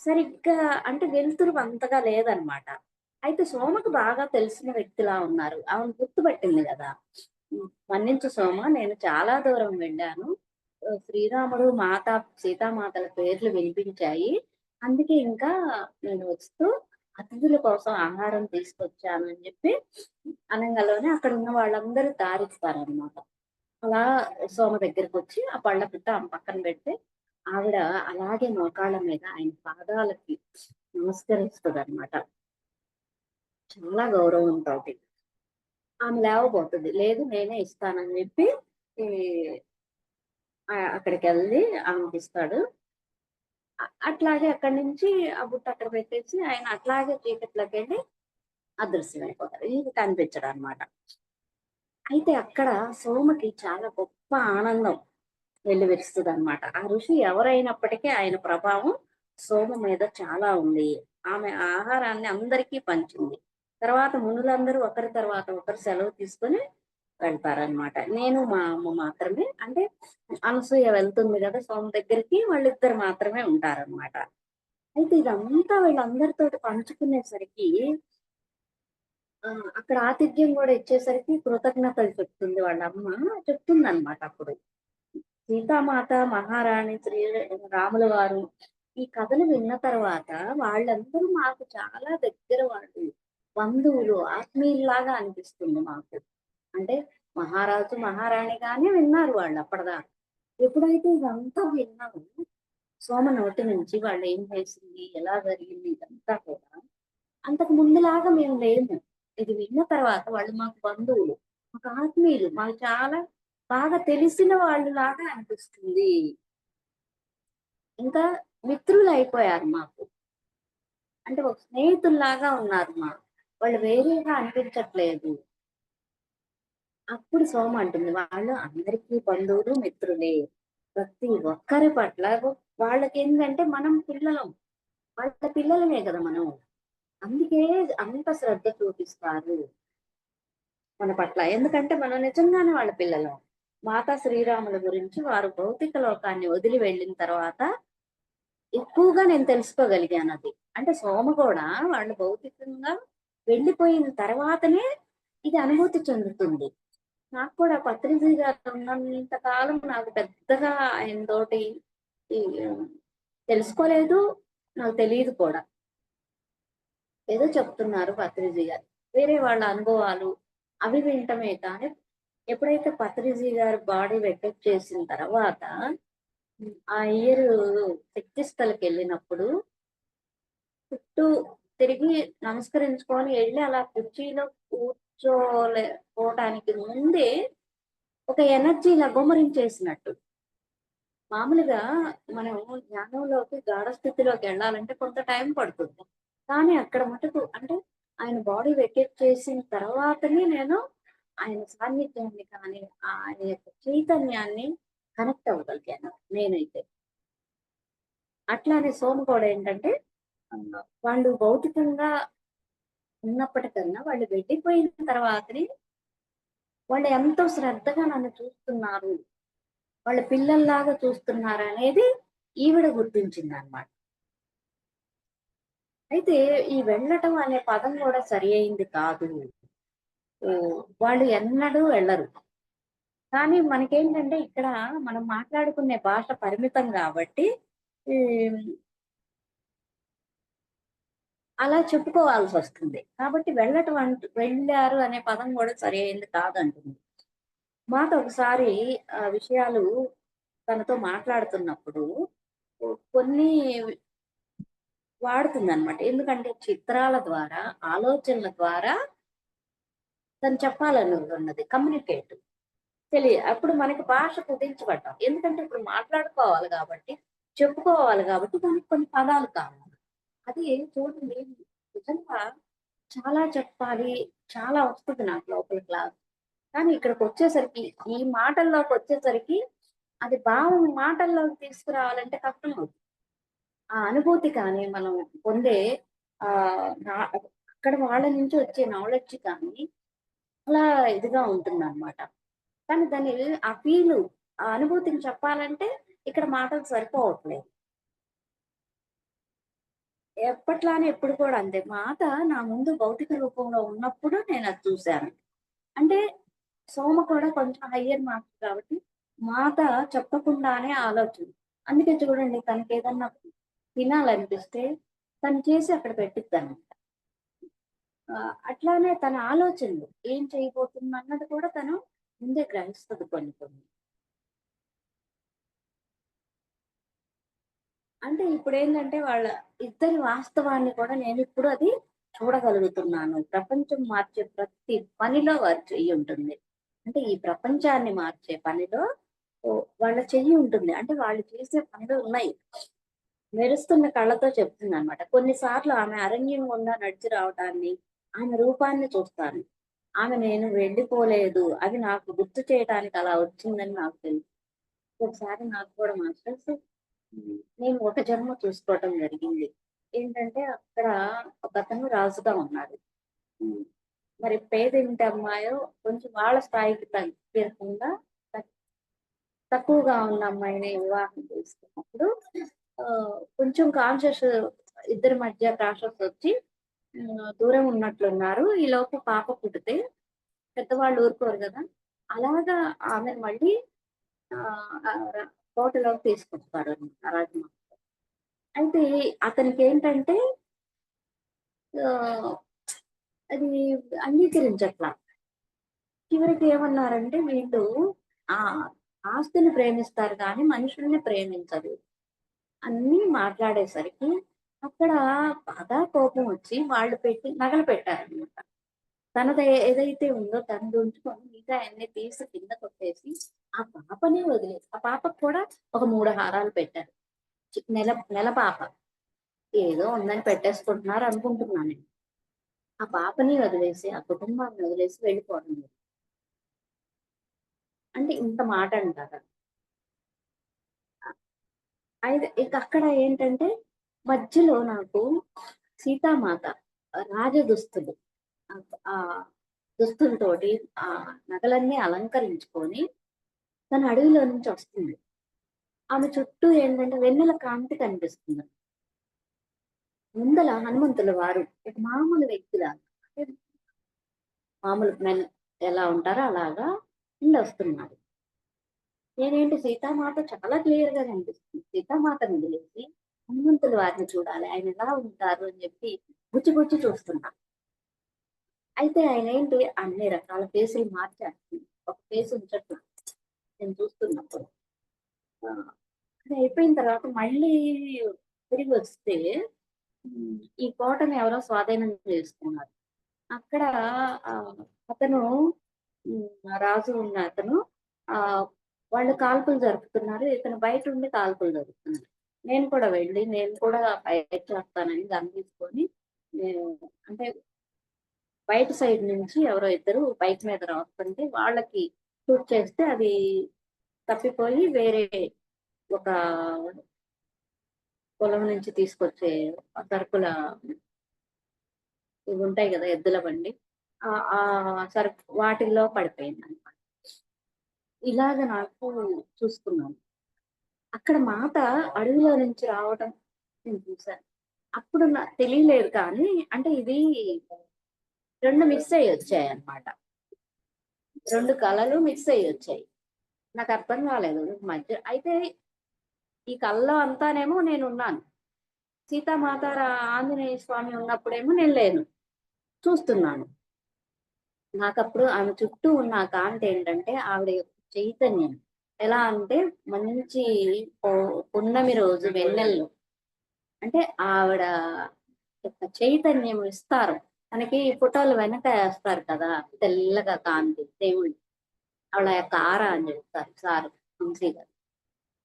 A: సరిగ్గా అంటే వెలుతురు అంతగా లేదనమాట. అయితే సోమకు బాగా తెలిసిన వ్యక్తిలా ఉన్నారు. ఆమెను గుర్తుపట్టింది గదా! మన్నించు సోమ నేను చాలా దూరం వెళ్ళాను. శ్రీరాముడు, సీతామాతల పేర్లు వినిపించాయి. అందుకే ఇంకా నేను వస్తూ అతిథుల కోసం ఆహారం తీసుకొచ్చాను అని చెప్పి అనంగాలోనే అక్కడున్న వాళ్ళందరూ దారిస్తారనమాట. అలా సోమ దగ్గరకొచ్చి ఆ పళ్ళ పిట్ట ఆమె పక్కన పెడితే, ఆవిడ అలాగే మోకాళ్ళ మీద ఆయన పాదాలకి నమస్కరిస్తదనమాట. చాలా గౌరవంతోటి. ఆమె లేవబోతది. లేదు నేనే ఇస్తానని చెప్పి ఈ అక్కడికెళ్ళి ఆమెకిస్తాడు. అట్లాగే అక్కడి నుంచి ఆ బుట్ట అక్కడ పెట్టేసి ఆయన అట్లాగే చీకట్లోకెళ్ళి అదృశ్యమైపోతాడు. ఇంక కనిపించడనమాట. అయితే అక్కడ సోమకి చాలా గొప్ప ఆనందం వెల్లివిరుస్తదనమాట. ఆ ఋషి ఎవరైనప్పటికీ ఆయన ప్రభావం సోమ మీద చాలా ఉంది. ఆమె ఆహారాన్ని అందరికీ పంచింది. తర్వాత మునులందరూ ఒకరి తర్వాత ఒకరు సెలవు తీసుకొని వెళ్తారనమాట. నేను మా అమ్మ మాత్రమే అంటే అనసూయ వెళ్తుంది గదా! సోమ దగ్గరికి వాళ్ళిద్దరు మాత్రమే ఉంటారనమాట. అయితే ఇదంతా వీళ్ళందరితోటి పంచుకునేసరికి అక్కడ ఆతిథ్యం గూడా ఇచ్చేసరికి కృతజ్ఞతలు చెప్తుంది వాళ్ళమ్మ. చెప్తుందనమాట అప్పుడు. సీతామాత, మహారాణి, రాముల వారు ఈ కథలు విన్న తర్వాత వాళ్ళందరూ మాకు చాలా దగ్గర వాళ్ళు. బంధువులు, ఆత్మీయుల్లాగా అనిపిస్తుంది మాకు. అంటే మహారాజు మహారాణిగానే విన్నారు వాళ్ళు అప్పటిదాకా. ఎప్పుడైతే ఇదంతా విన్నామో సోమ నోటి నుంచి వాళ్ళు ఏం చేసింది, ఎలా జరిగింది ఇదంతా కూడా అంతకు ముందులాగా మేము లేము. ఇది విన్న తర్వాత వాళ్ళు మాకు బంధువులు, మాకు ఆత్మీయులు, మాకు చాలా బాగా తెలిసిన వాళ్ళలాగా అనిపిస్తుంది. ఇంకా మిత్రులయిపోయారు మాకు. అంటే ఒక స్నేహితుల్లాగా ఉన్నారు వాళ్ళు వేరేగా అనిపించట్లేదు. అప్పుడు సోమ అంటుంది, వాళ్ళు అందరికీ బంధువులు, మిత్రులే. ప్రతి ఒక్కరి పట్ల వాళ్ళకేందంటే మనం పిల్లలం. వాళ్ళ పిల్లలమే కదా మనం. అందుకే అంత శ్రద్ధ చూపిస్తారు మన పట్ల. ఎందుకంటే మనం నిజంగానే వాళ్ళ పిల్లలం. మాతా శ్రీరాముల గురించి వారు భౌతిక లోకాన్ని వదిలి వెళ్ళిన తర్వాత ఎక్కువగా నేను తెలుసుకోగలిగాను అది. అంటే సోమ కూడా వాళ్ళు భౌతికంగా వెళ్ళిపోయిన తర్వాతనే ఇది అనుభూతి చెందుతుంది. నాకు కూడా పత్రిజీ గారు ఉన్నంత కాలం నాకు పెద్దగా ఆయనతోటి ఈ తెలుసుకోలేదు. నాకు తెలియదు కూడా. ఏదో చెప్తున్నారు పత్రిజీ గారు. వేరే వాళ్ళ అనుభవాలు అవి వింటమే కానీ, ఎప్పుడైతే పత్రిజీ గారు బాడీ వెకెట్ చేసిన తర్వాత ఆ ఇయర్ శక్తిస్థలకెళ్ళినప్పుడు చుట్టూ తిరిగి నమస్కరించుకొని ఎళ్ళి అలా కుర్చీలో కూర్చోలేకపోవటానికి ముందే ఒక ఎనర్జీ ఇలా గుమ్మరించేసినట్టు. మామూలుగా మనం ధ్యానంలోకి గాఢ స్థితిలోకి వెళ్ళాలంటే కొంత టైం పడుతుంది. కానీ అక్కడ మటుకు అంటే ఆయన బాడీ వెకేట్ చేసిన తర్వాతనే నేను ఆయన సాన్నిధ్యాన్ని కానీ, ఆయన యొక్క చైతన్యాన్ని కనెక్ట్ అవ్వగలిగాను నేనైతే. అట్లానే సోమ కూడా ఏంటంటే వాళ్ళు భౌతికంగా ఉన్నప్పటికన్నా వాళ్ళు వెళ్ళిపోయిన తర్వాతనే వాళ్ళు ఎంతో శ్రద్ధగా నన్ను చూస్తున్నారు. వాళ్ళ పిల్లల్లాగా చూస్తున్నారనేది ఈవిడ గుర్తించిందనమాట. అయితే ఈ వెళ్ళటం అనే పదం గూడా సరి అయింది కాదు. వాళ్ళు ఎన్నడూ వెళ్లరు. కానీ మనకేంటంటే ఇక్కడ మనం మాట్లాడుకునే భాష పరిమితం గాబట్టి ఈ అలా చెప్పుకోవాల్సొస్తుంది. కాబట్టి వెళ్ళటం వెళ్లారు అనే పదం గూడా సరి అయింది కాదంటుంది. మాతో ఒకసారి విషయాలు తనతో మాట్లాడుతున్నప్పుడు కొన్ని వాడుతుందనమాట. ఎందుకంటే చిత్రాల ద్వారా, ఆలోచనల ద్వారా తను చెప్పాలనుకున్నది కమ్యూనికేట్. అప్పుడు మనకి భాష కుదించబడ్డాం. ఎందుకంటే ఇప్పుడు మాట్లాడుకోవాలి గాబట్టి, చెప్పుకోవాలి గాబట్టి దానికి కొన్ని పదాలు కావాలి. అది చూడండి నిజంగా చాలా చెప్పాలి, చాలా వస్తది నాకు లోపలికి కానీ ఇక్కడికొచ్చేసరికి, ఈ మాటల్లోకొచ్చేసరికి అది భావం మాటల్లోకి తీసుకురావాలంటే కష్టమవుతుంది. ఆ అనుభూతి కానీ, మనం పొందే అక్కడ వాళ్ళ నుంచి వచ్చే నాలెడ్జ్ కానీ, చాలా ఇదిగా ఉంటుందనమాట. కానీ దాన్ని ఆ ఫీలు, ఆ అనుభూతిని చెప్పాలంటే ఇక్కడ మాటలు సరిపోవట్లేదు. ఎప్పట్లానే ఎప్పుడు కూడా అంతే. మాత నా ముందు భౌతిక రూపంలో ఉన్నప్పుడు నేనది చూశాను. అంటే సోమ కూడా కొంచెం హయ్యర్ మార్క్స్ కాబట్టి మాత చెప్పకుండానే ఆలోచన. అందుకే చూడండి తనకేదన్నా తినాలనిపిస్తే తను చేసి అక్కడ పెట్టిద్దనమాట. అట్లానే తన ఆలోచనలు ఏం చేయబోతుందన్నది కూడా తను ముందే గ్రహిస్తది కొన్ని కొన్ని. అంటే ఇప్పుడేంటంటే వాళ్ళ ఇద్దరి వాస్తవాన్ని కూడా నేనిప్పుడు అది చూడగలుగుతున్నాను. ప్రపంచం మార్చే ప్రతి పనిలో వారి చెయ్యి ఉంటుంది. అంటే ఈ ప్రపంచాన్ని మార్చే పనిలో వాళ్ళ చెయ్యి ఉంటుంది. అంటే వాళ్ళు చేసే పనులు ఉన్నాయి. మెరుస్తున్న కళ్ళతో చెప్తుందనమాట. కొన్ని సార్లు ఆమె అరణ్యం గుండా నడిచి రావటాన్ని, ఆమె రూపాన్ని చూస్తాను. నేను వెళ్ళిపోలేదు. అది నాకు గుర్తు చేయటానికి అలా వచ్చిందని నాకు తెలుసు. ఒకసారి నాకు కూడా మాస్టర్స్ నేను ఒక జన్మ చూసుకోవటం జరిగింది. ఏంటంటే అక్కడ ఒకతను రాజుగా ఉన్నాడు. హ్మ్. మరి పేదింటి అమ్మాయో కొంచెం వాళ్ళ స్థాయికి తగ్గకుండా తక్కువగా ఉన్న అమ్మాయిని వివాహం చేసుకున్నప్పుడు కొంచెం కాన్షియస్ ఇద్దరి మధ్య క్రాషెస్ వచ్చి దూరం ఉన్నట్లున్నారు. ఈలోపు పాప పుడితే పెద్దవాళ్ళు ఊరుకోరు గదా! అలాగా ఆమెను మళ్ళీ తోటలోకి తీసుకొస్తారనమాట రాజమా. అయితే అతనికేంటంటే ఆహ్, అది అంగీకరించట్ల. చివరికి ఏమన్నారంటే వీళ్ళు ఆ ఆస్తిని ప్రేమిస్తారు కానీ మనుషుల్ని ప్రేమించరు అన్నీ మాట్లాడేసరికి అక్కడ బాగా కోపం వచ్చి వాళ్ళు పెట్టి నగలు పెట్టారనమాట. తనది ఏదైతే ఉందో తనది ఉంచుకొని మిగతా అన్ని తీసి కింద కొట్టేసి ఆ పాపనే వదిలేసి ఆ పాపకు కూడా ఒక 3 హారాలు పెట్టారు. నెల నెల పాప. ఏదో ఉందని పెట్టేసుకుంటున్నారు అనుకుంటున్నాను నేను. ఆ పాపని వదిలేసి, ఆ కుటుంబాన్ని వదిలేసి వెళ్ళిపోవడం లేదు. అంటే ఇంత మాట అంటారా? అయితే ఇక అక్కడ ఏంటంటే మధ్యలో నాకు సీతామాత రాజదుస్తులు ఆ దుస్తులతోటి ఆ నగలన్నీ అలంకరించుకొని తను అడవిలో నుంచి వస్తుంది. ఆమె చుట్టూ ఏంటంటే వెన్నెల కాంతి కనిపిస్తుంది. ముందల హనుమంతుల వారు ఒక మామూలు వ్యక్తిలా అంటే మామూలు మెన్ ఎలా ఉంటారో అలాగా ఉండొస్తున్నారు. నేనేంటి సీతామాత చాలా క్లియర్ గా కనిపిస్తుంది. సీతామాతని వదిలేసి హనుమంతుల వారిని చూడాలి. ఆయన ఎలా ఉంటారు అని చెప్పి గుచ్చి గుచ్చి చూస్తున్నా. అయితే ఆయనేంటి అన్ని రకాల ఫేసులు మార్చేస్తున్నారు. ఒక ఫేస్ ఉంచట్లా నేను చూస్తున్నప్పుడు. ఆ! అది అయిపోయిన తర్వాత మళ్ళీ తిరిగొస్తే ఈ కోటని ఎవరో స్వాధీనం చేసుకున్నారు. అక్కడ అతను రాజు ఉన్న అతను ఆహ్, వాళ్ళు కాల్పులు జరుపుతున్నారు. ఇతను బయటుండి కాల్పులు జరుపుతున్నారు. నేను కూడా వెళ్ళి నేను కూడా ఫైట్ చేస్తానని గన్ తీసుకొని నేను అంటే బయట సైడ్ నుంచి ఎవరో ఇద్దరు బైక్ మీద వస్తుంటే వాళ్ళకి షూట్ చేస్తే అది తప్పిపోయి వేరే ఒక పొలం నుంచి తీసుకొచ్చే సరుకుల ఇవుంటాయి గదా! ఎద్దుల బండి. సరుకు వాటిల్లో పడిపోయిందనమాట. ఇలాగ నాకు చూసుకున్నాను. అక్కడ మాత అడవిలో నుంచి రావడం నేను చూసాను. అప్పుడు తెలియలేదు కానీ అంటే ఇది 2 మిక్స్ అయ్యొచ్చాయన్నమాట. 2 కళలు మిక్స్ అయ్యొచ్చాయి. నాకర్థం కాలేదు. మధ్య అయితే ఈ కళలో అంతానేమో నేనున్నాను. సీతామాత ఆంజనేయ స్వామి ఉన్నప్పుడేమో నేను లేను. చూస్తున్నాను. నాకప్పుడు ఆమె చుట్టూ ఉన్న ఆ కాంతేంటంటే ఆవిడ యొక్క చైతన్యం. ఎలా అంటే మంచి పొ పున్నమి రోజు వెన్నెల్లో అంటే ఆవిడ యొక్క చైతన్యం విస్తారం. మనకి ఫోటోలు వెనక ఏస్తారు కదా! తెల్లగా కాంతి దేవుళ్ళు. ఆవిడ యొక్క ఆరా అని చెప్తారు సారు వంశీ గారు.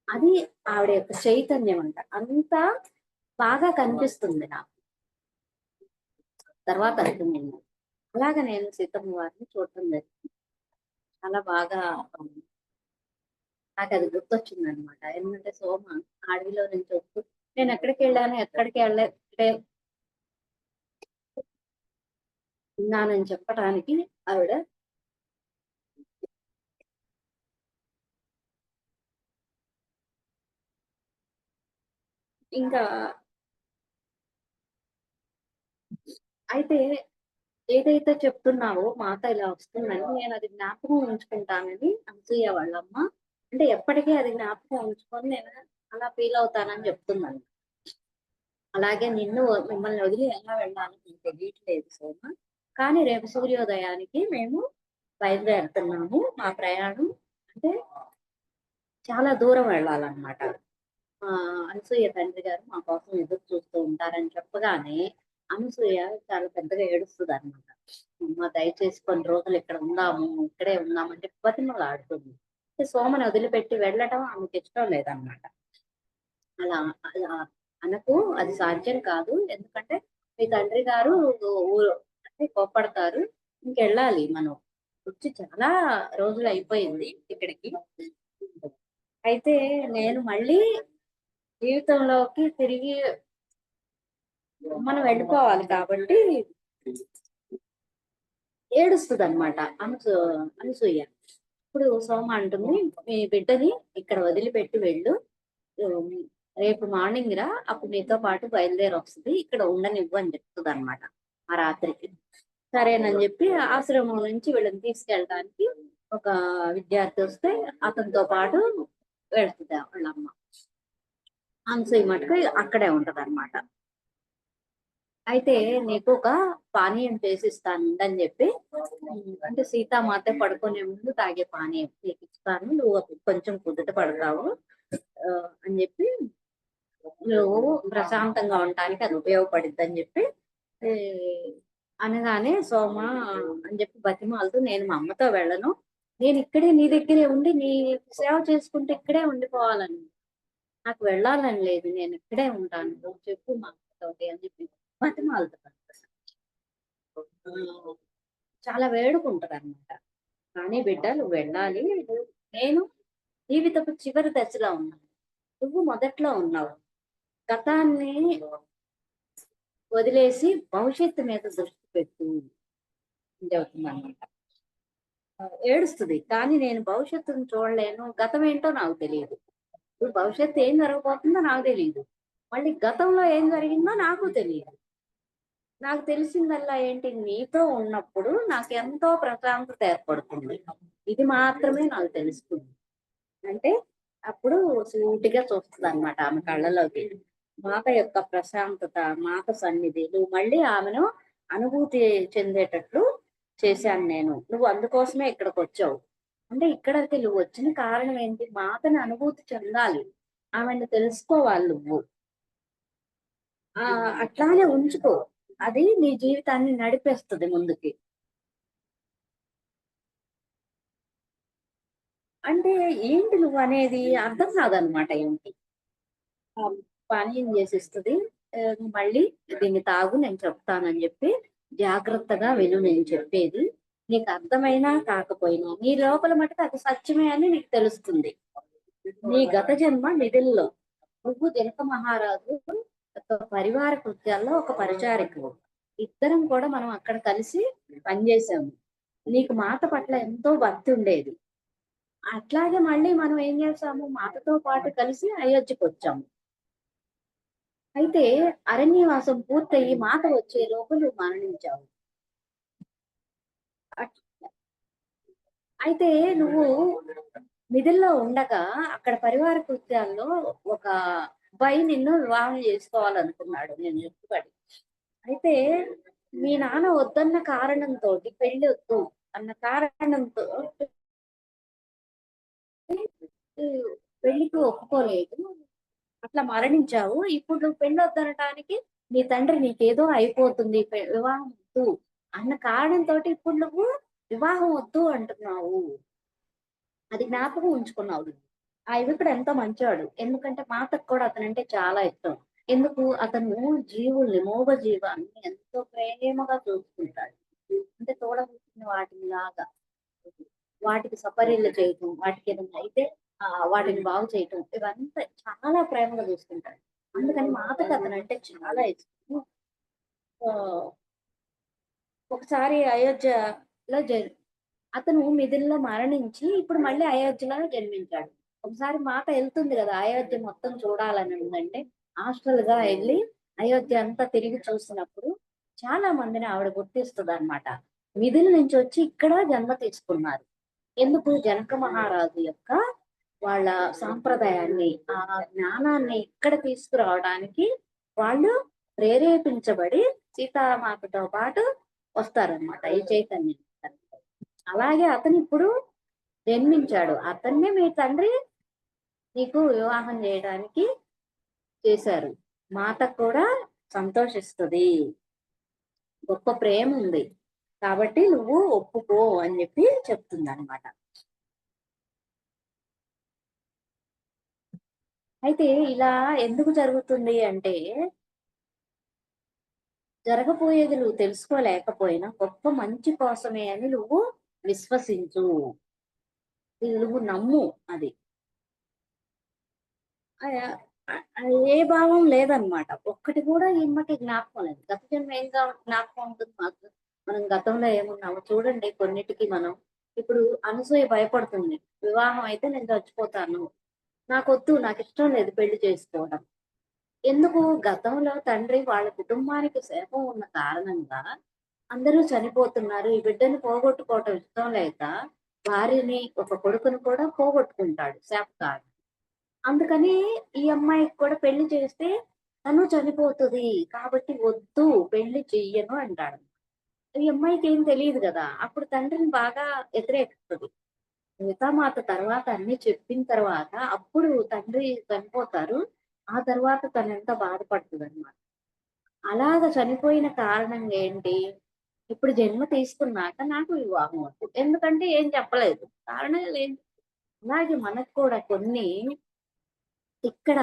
A: అది ఆవిడ యొక్క చైతన్యం అంట. అంతా బాగా కనిపిస్తుంది నాకు. తర్వాత అర్థమైంది. అలాగ నేను సీతమ్మ వారిని చూడటం జరిగింది. చాలా బాగా నాకది గుర్తొచ్చిందనమాట. ఎందుకంటే సోమ అడవిలో నుంచి వస్తూ నేనెక్కడికెళ్ళాను, ఎక్కడికి వెళ్ళలే ఉన్నానని చెప్పటానికి ఆవిడ ఇంకా అయితే ఏదైతే చెప్తున్నావో మాత ఇలా వస్తుందని నేనది జ్ఞాపకం ఉంచుకుంటానని అనసూయ వాళ్ళమ్మ అంటే ఎప్పటికీ అది జ్ఞాపకం ఉంచుకొని నేను అలా ఫీల్ అవుతానని చెప్తున్నాను. అలాగే మిమ్మల్ని వదిలి ఎలా వెళ్ళాలో నాకు తెలియట్లేదు సోమ. కానీ రేపు సూర్యోదయానికి మేము బయలుదేరుతున్నాము. మా ప్రయాణం అంటే చాలా దూరం వెళ్ళాలన్నమాట. అనసూయ తండ్రి గారు మా కోసం ఎదురు చూస్తూ ఉంటారని చెప్పగానే, అనసూయ చాలా పెద్దగా ఏడుస్తదనమాట. అమ్మ దయచేసి కొన్ని రోజులు ఇక్కడ ఉందాము, ఇక్కడే ఉందామంటే బతిమలాడుతుంది. అంటే సోమని వదిలిపెట్టి వెళ్ళటం ఆమెకిష్టం లేదనమాట. అలా అలా అనకు అది సాధ్యం కాదు. ఎందుకంటే మీ తండ్రి గారు ఊరు అంటే కోప్పడతారు. ఇంకెళ్ళాలి మనం. వచ్చి చాలా రోజులయిపోయింది ఇక్కడికి. అయితే నేను మళ్ళీ జీవితంలోకి తిరిగి మనం వెళ్ళిపోవాలి కాబట్టి ఏడుస్తదనమాట అనసూయ. ఇప్పుడు సోమ అంటుంది, "మీ బిడ్డని ఇక్కడ వదిలిపెట్టి వెళ్ళు. హ్మ్. రేపు మార్నింగ్ రా. అప్పుడు నీతో పాటు బయలుదేరొస్తది. ఇక్కడ ఉండనివ్వు" అని చెప్తదనమాట ఆ రాత్రికి. సరేనని చెప్పి ఆశ్రమం నుంచి వీళ్ళని తీసుకెళ్ళడానికి ఒక విద్యార్థి వస్తే అతనితో పాటు వెళ్తది వాళ్ళమ్మ. అనసూయ మటుకు అక్కడే ఉంటదనమాట. అయితే నీకు ఒక పానీయం చేసిస్తాను అని చెప్పి, అంటే సీతామాత పడుకునే ముందు తాగే పానీయం నీకు ఇస్తాను, నువ్వు అప్పుడు కొంచెం కుదుట పడతావు అని చెప్పి, నువ్వు ప్రశాంతంగా ఉండటానికి అది ఉపయోగపడిద్ది అని చెప్పి ఏ, అనగానే సోమ అని చెప్పి బతిమాలతో, నేను మా అమ్మతో వెళ్ళను, నేను ఇక్కడే నీ దగ్గరే ఉండి నీ సేవ చేసుకుంటే ఇక్కడే ఉండిపోవాలని, నాకు వెళ్ళాలని లేదు, నేను ఇక్కడే ఉంటాను, నువ్వు చెప్పు మా అమ్మతోటి అని చెప్పి బతిమాలుతాను. చాలా వేడుకుంటారు అనమాట. కానీ బిడ్డ నువ్వు వెళ్ళాలి, నేను జీవితపు చివరి దశలో ఉన్నాను, నువ్వు మొదట్లో ఉన్నావు, గతాన్ని వదిలేసి భవిష్యత్తు మీద దృష్టి పెట్టు అని చెబుతుంది అనమాట. ఏడుస్తుంది, కానీ నేను భవిష్యత్తును చూడలేను, గతం ఏంటో నాకు తెలియదు, ఇప్పుడు భవిష్యత్తు ఏం జరగబోతుందో నాకు తెలియదు, మళ్ళీ గతంలో ఏం జరిగిందో నాకు తెలియదు, నాకు తెలిసిందల్లా ఏంటి, నీతో ఉన్నప్పుడు నాకు ఎంతో ప్రశాంతత ఏర్పడుతుంది, ఇది మాత్రమే నాకు తెలుస్తుంది అంటే, అప్పుడు సూటిగా చూస్తుంది అనమాట ఆమె కళ్ళలోకి. మాత యొక్క ప్రశాంతత, మాత సన్నిధి, నువ్వు మళ్ళీ ఆమెను అనుభూతి చెందేటట్లు చేశాను నేను, నువ్వు అందుకోసమే ఇక్కడికి వచ్చావు, అంటే ఇక్కడికి నువ్వు వచ్చిన కారణం ఏంటి, మాతని అనుభూతి చెందాలి, ఆమెను తెలుసుకోవాలి నువ్వు, అట్లానే ఉంచుకో, అది నీ జీవితాన్ని నడిపేస్తుంది ముందుకి. అంటే ఏంటి నువ్వు అనేది అర్థం కాదనమాట ఏంటి, ఆ పానీయం చేసిస్తది. నువ్వు మళ్ళీ దీన్ని తాగు, నేను చెప్తానని చెప్పి, జాగ్రత్తగా విను నేను చెప్పేది, నీకు అర్థమైనా కాకపోయినా నీ లోపల మటుకు అది సత్యమే అని నీకు తెలుస్తుంది. నీ గత జన్మ నిధుల్లో నువ్వు జనక మహారాజు యొక్క పరివార కృత్యాల్లో ఒక పరిచారికవు, ఇద్దరం కూడా మనం అక్కడ కలిసి పనిచేసాము, నీకు మాత పట్ల ఎంతో భక్తి ఉండేది, అట్లాగే మళ్ళీ మనం ఏం చేసాము, మాతతో పాటు కలిసి అయోధ్యకు వచ్చాము. అయితే అరణ్యవాసం పూర్తయి మాత వచ్చే లోపు నువ్వు మరణించావు. అట్- అయితే నువ్వు మిథిల్లో ఉండగా అక్కడ పరివార కృత్యాల్లో ఒక అబ్బాయి నిన్ను వివాహం చేసుకోవాలనుకున్నాడు, నేను చెప్పుబడి. అయితే మీ నాన్న వద్దన్న కారణంతో, పెళ్లి వద్దు అన్న కారణంతో పెళ్లికి ఒప్పుకోలేదు, అట్లా మరణించావు, ఇప్పుడు నువ్వు పెళ్లి వద్దనటానికి నీ తండ్రి నీకేదో అయిపోతుంది, వివాహం వద్దు అన్న కారణంతో ఇప్పుడు నువ్వు వివాహం వద్దు అంటున్నావు, అది జ్ఞాపకం ఉంచుకున్నావు. ఆ యువకుడు ఎంతో మంచివాడు, ఎందుకంటే మాతకు కూడా అతనంటే చాలా ఇష్టం, ఎందుకు అతను జీవుల్ని, మూగ జీవాన్ని ఎంతో ప్రేమగా చూసుకుంటాడు, అంటే తోడబుట్టిన వాటిని లాగా, వాటికి సపర్యలు చేయటం, వాటికి ఏదైనా అయితే వాటిని బాగు చేయటం, ఇవంతా చాలా ప్రేమగా చూసుకుంటాడు, అందుకని మాతకు అతను అంటే చాలా ఇష్టం. ఆ, ఒకసారి అయోధ్యలో అతను మిథిల్లో మరణించి ఇప్పుడు మళ్ళీ అయోధ్యలో జన్మించాడు. ఒకసారి మాత వెళ్తుంది కదా అయోధ్య మొత్తం చూడాలని ఉందంటే, హాస్టల్ గా వెళ్ళి అయోధ్య అంతా తిరిగి చూసినప్పుడు చాలా మందిని ఆవిడ గుర్తిస్తుంది అనమాట, మిథిల్ నుంచి వచ్చి ఇక్కడ జన్మ తీసుకున్నారు, ఎందుకు, జనక మహారాజు యొక్క వాళ్ళ సాంప్రదాయాన్ని, ఆ జ్ఞానాన్ని ఇక్కడ తీసుకురావడానికి వాళ్ళు ప్రేరేపించబడి సీతామాతతో పాటు వస్తారనమాట ఈ చైతన్యం. అలాగే అతను ఇప్పుడు జన్మించాడు, అతన్నే మీ తండ్రి నీకు వివాహం చేయడానికి చేశారు, మాత కూడా సంతోషిస్తుంది, గొప్ప ప్రేమ ఉంది, కాబట్టి నువ్వు ఒప్పుకో అని చెప్పి చెప్తుంది అనమాట. అయితే ఇలా ఎందుకు జరుగుతుంది అంటే, జరగబోయేది నువ్వు తెలుసుకోలేకపోయినా గొప్ప మంచి కోసమే అని నువ్వు విశ్వసించు, ఇది నువ్వు నమ్ము, అది ఆ, ఏ భావం లేదనమాట, ఒక్కటి కూడా ఇమ్మకి జ్ఞాపకం లేదు, గత జన్మ ఏం జ్ఞాపకం ఉంటుంది మాకు, మనం గతంలో ఏమున్నామో చూడండి కొన్నిటికి మనం, ఇప్పుడు అనసూయ భయపడుతుంది, వివాహం అయితే నేను చచ్చిపోతాను, నాకొద్దు, నాకు ఇష్టం లేదు పెళ్లి చేసుకోవడం, ఎందుకు, గతంలో తండ్రి వాళ్ళ కుటుంబానికి శాపం ఉన్న కారణంగా అందరూ చనిపోతున్నారు, ఈ బిడ్డని పోగొట్టుకోవటం ఇష్టం లేక భార్యని, ఒక కొడుకుని కూడా పోగొట్టుకుంటాడు శాపకారం, అందుకని ఈ అమ్మాయికి కూడా పెళ్లి చేస్తే తను చనిపోతుంది కాబట్టి వద్దు, పెళ్లి చెయ్యను అంటాడు. ఈ అమ్మాయికి ఏం తెలియదు కదా, అప్పుడు తండ్రిని బాగా వ్యతిరేకిస్తుంది. సీతామాత తర్వాత అన్ని చెప్పిన తర్వాత అప్పుడు తండ్రి చనిపోతారు. ఆ తర్వాత తనెంత బాధపడుతుందన్నమాట. అలాగ చనిపోయిన కారణంగా ఏంటి? ఇప్పుడు జన్మ తీసుకున్నాక నాకు వివాహం వద్దు. ఎందుకంటే ఏం చెప్పలేదు. కారణాలేంటి? అలాగే మనకు కూడా కొన్ని ఇక్కడ